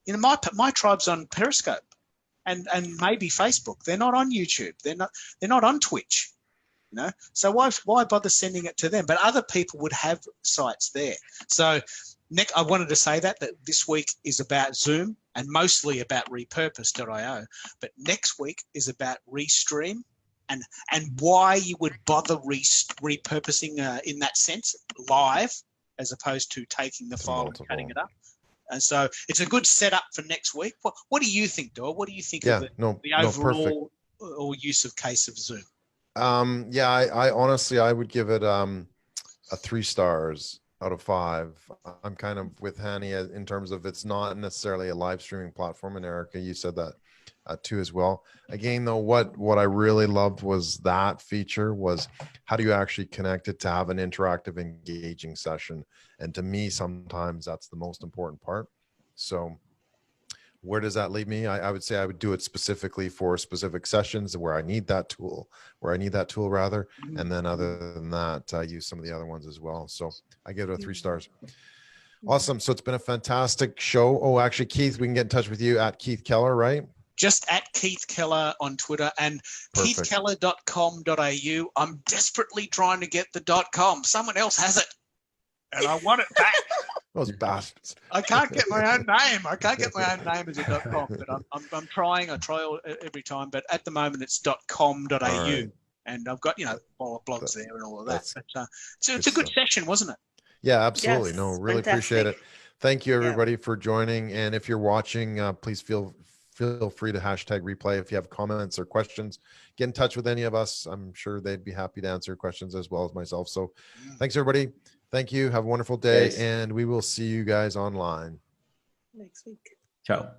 You know, my tribe's on Periscope and maybe Facebook. They're not on YouTube. They're not on Twitch. You know, so why bother sending it to them? But other people would have sites there. So I wanted to say that this week is about Zoom and mostly about Repurpose.io, but next week is about Restream and why you would bother repurposing in that sense live as opposed to taking the file and cutting it up. And so it's a good setup for next week. What do you think, Doyle? What do you think of the overall or use of case of Zoom? I honestly, I would give it a 3 stars out of 5. I'm kind of with Hani in terms of it's not necessarily a live streaming platform. And Erica, you said that too as well. Again, though, what I really loved was that feature was how do you actually connect it to have an interactive, engaging session? And to me, sometimes that's the most important part. So where does that leave me? I would say I would do it specifically for specific sessions where I need that tool, rather. And then other than that, I use some of the other ones as well. So I give it a 3 stars. Awesome. So it's been a fantastic show. Oh, actually, Keith, we can get in touch with you at Keith Keller, right? Just at Keith Keller on Twitter and keithkeller.com.au. I'm desperately trying to get the .com. Someone else has it, and I want it back. Those bastards. I can't get my own name. I can't get my own name as a .com, but I'm trying. I try every time, but at the moment it's .com.au, right. And I've got blogs there and all of that. But it's a good session, wasn't it? Yeah, absolutely. Yes, no, really fantastic. Appreciate it. Thank you everybody for joining, and if you're watching, please feel free to hashtag replay if you have comments or questions. Get in touch with any of us. I'm sure they'd be happy to answer questions as well as myself. So thanks everybody. Thank you. Have a wonderful day. And we will see you guys online Next week. Ciao.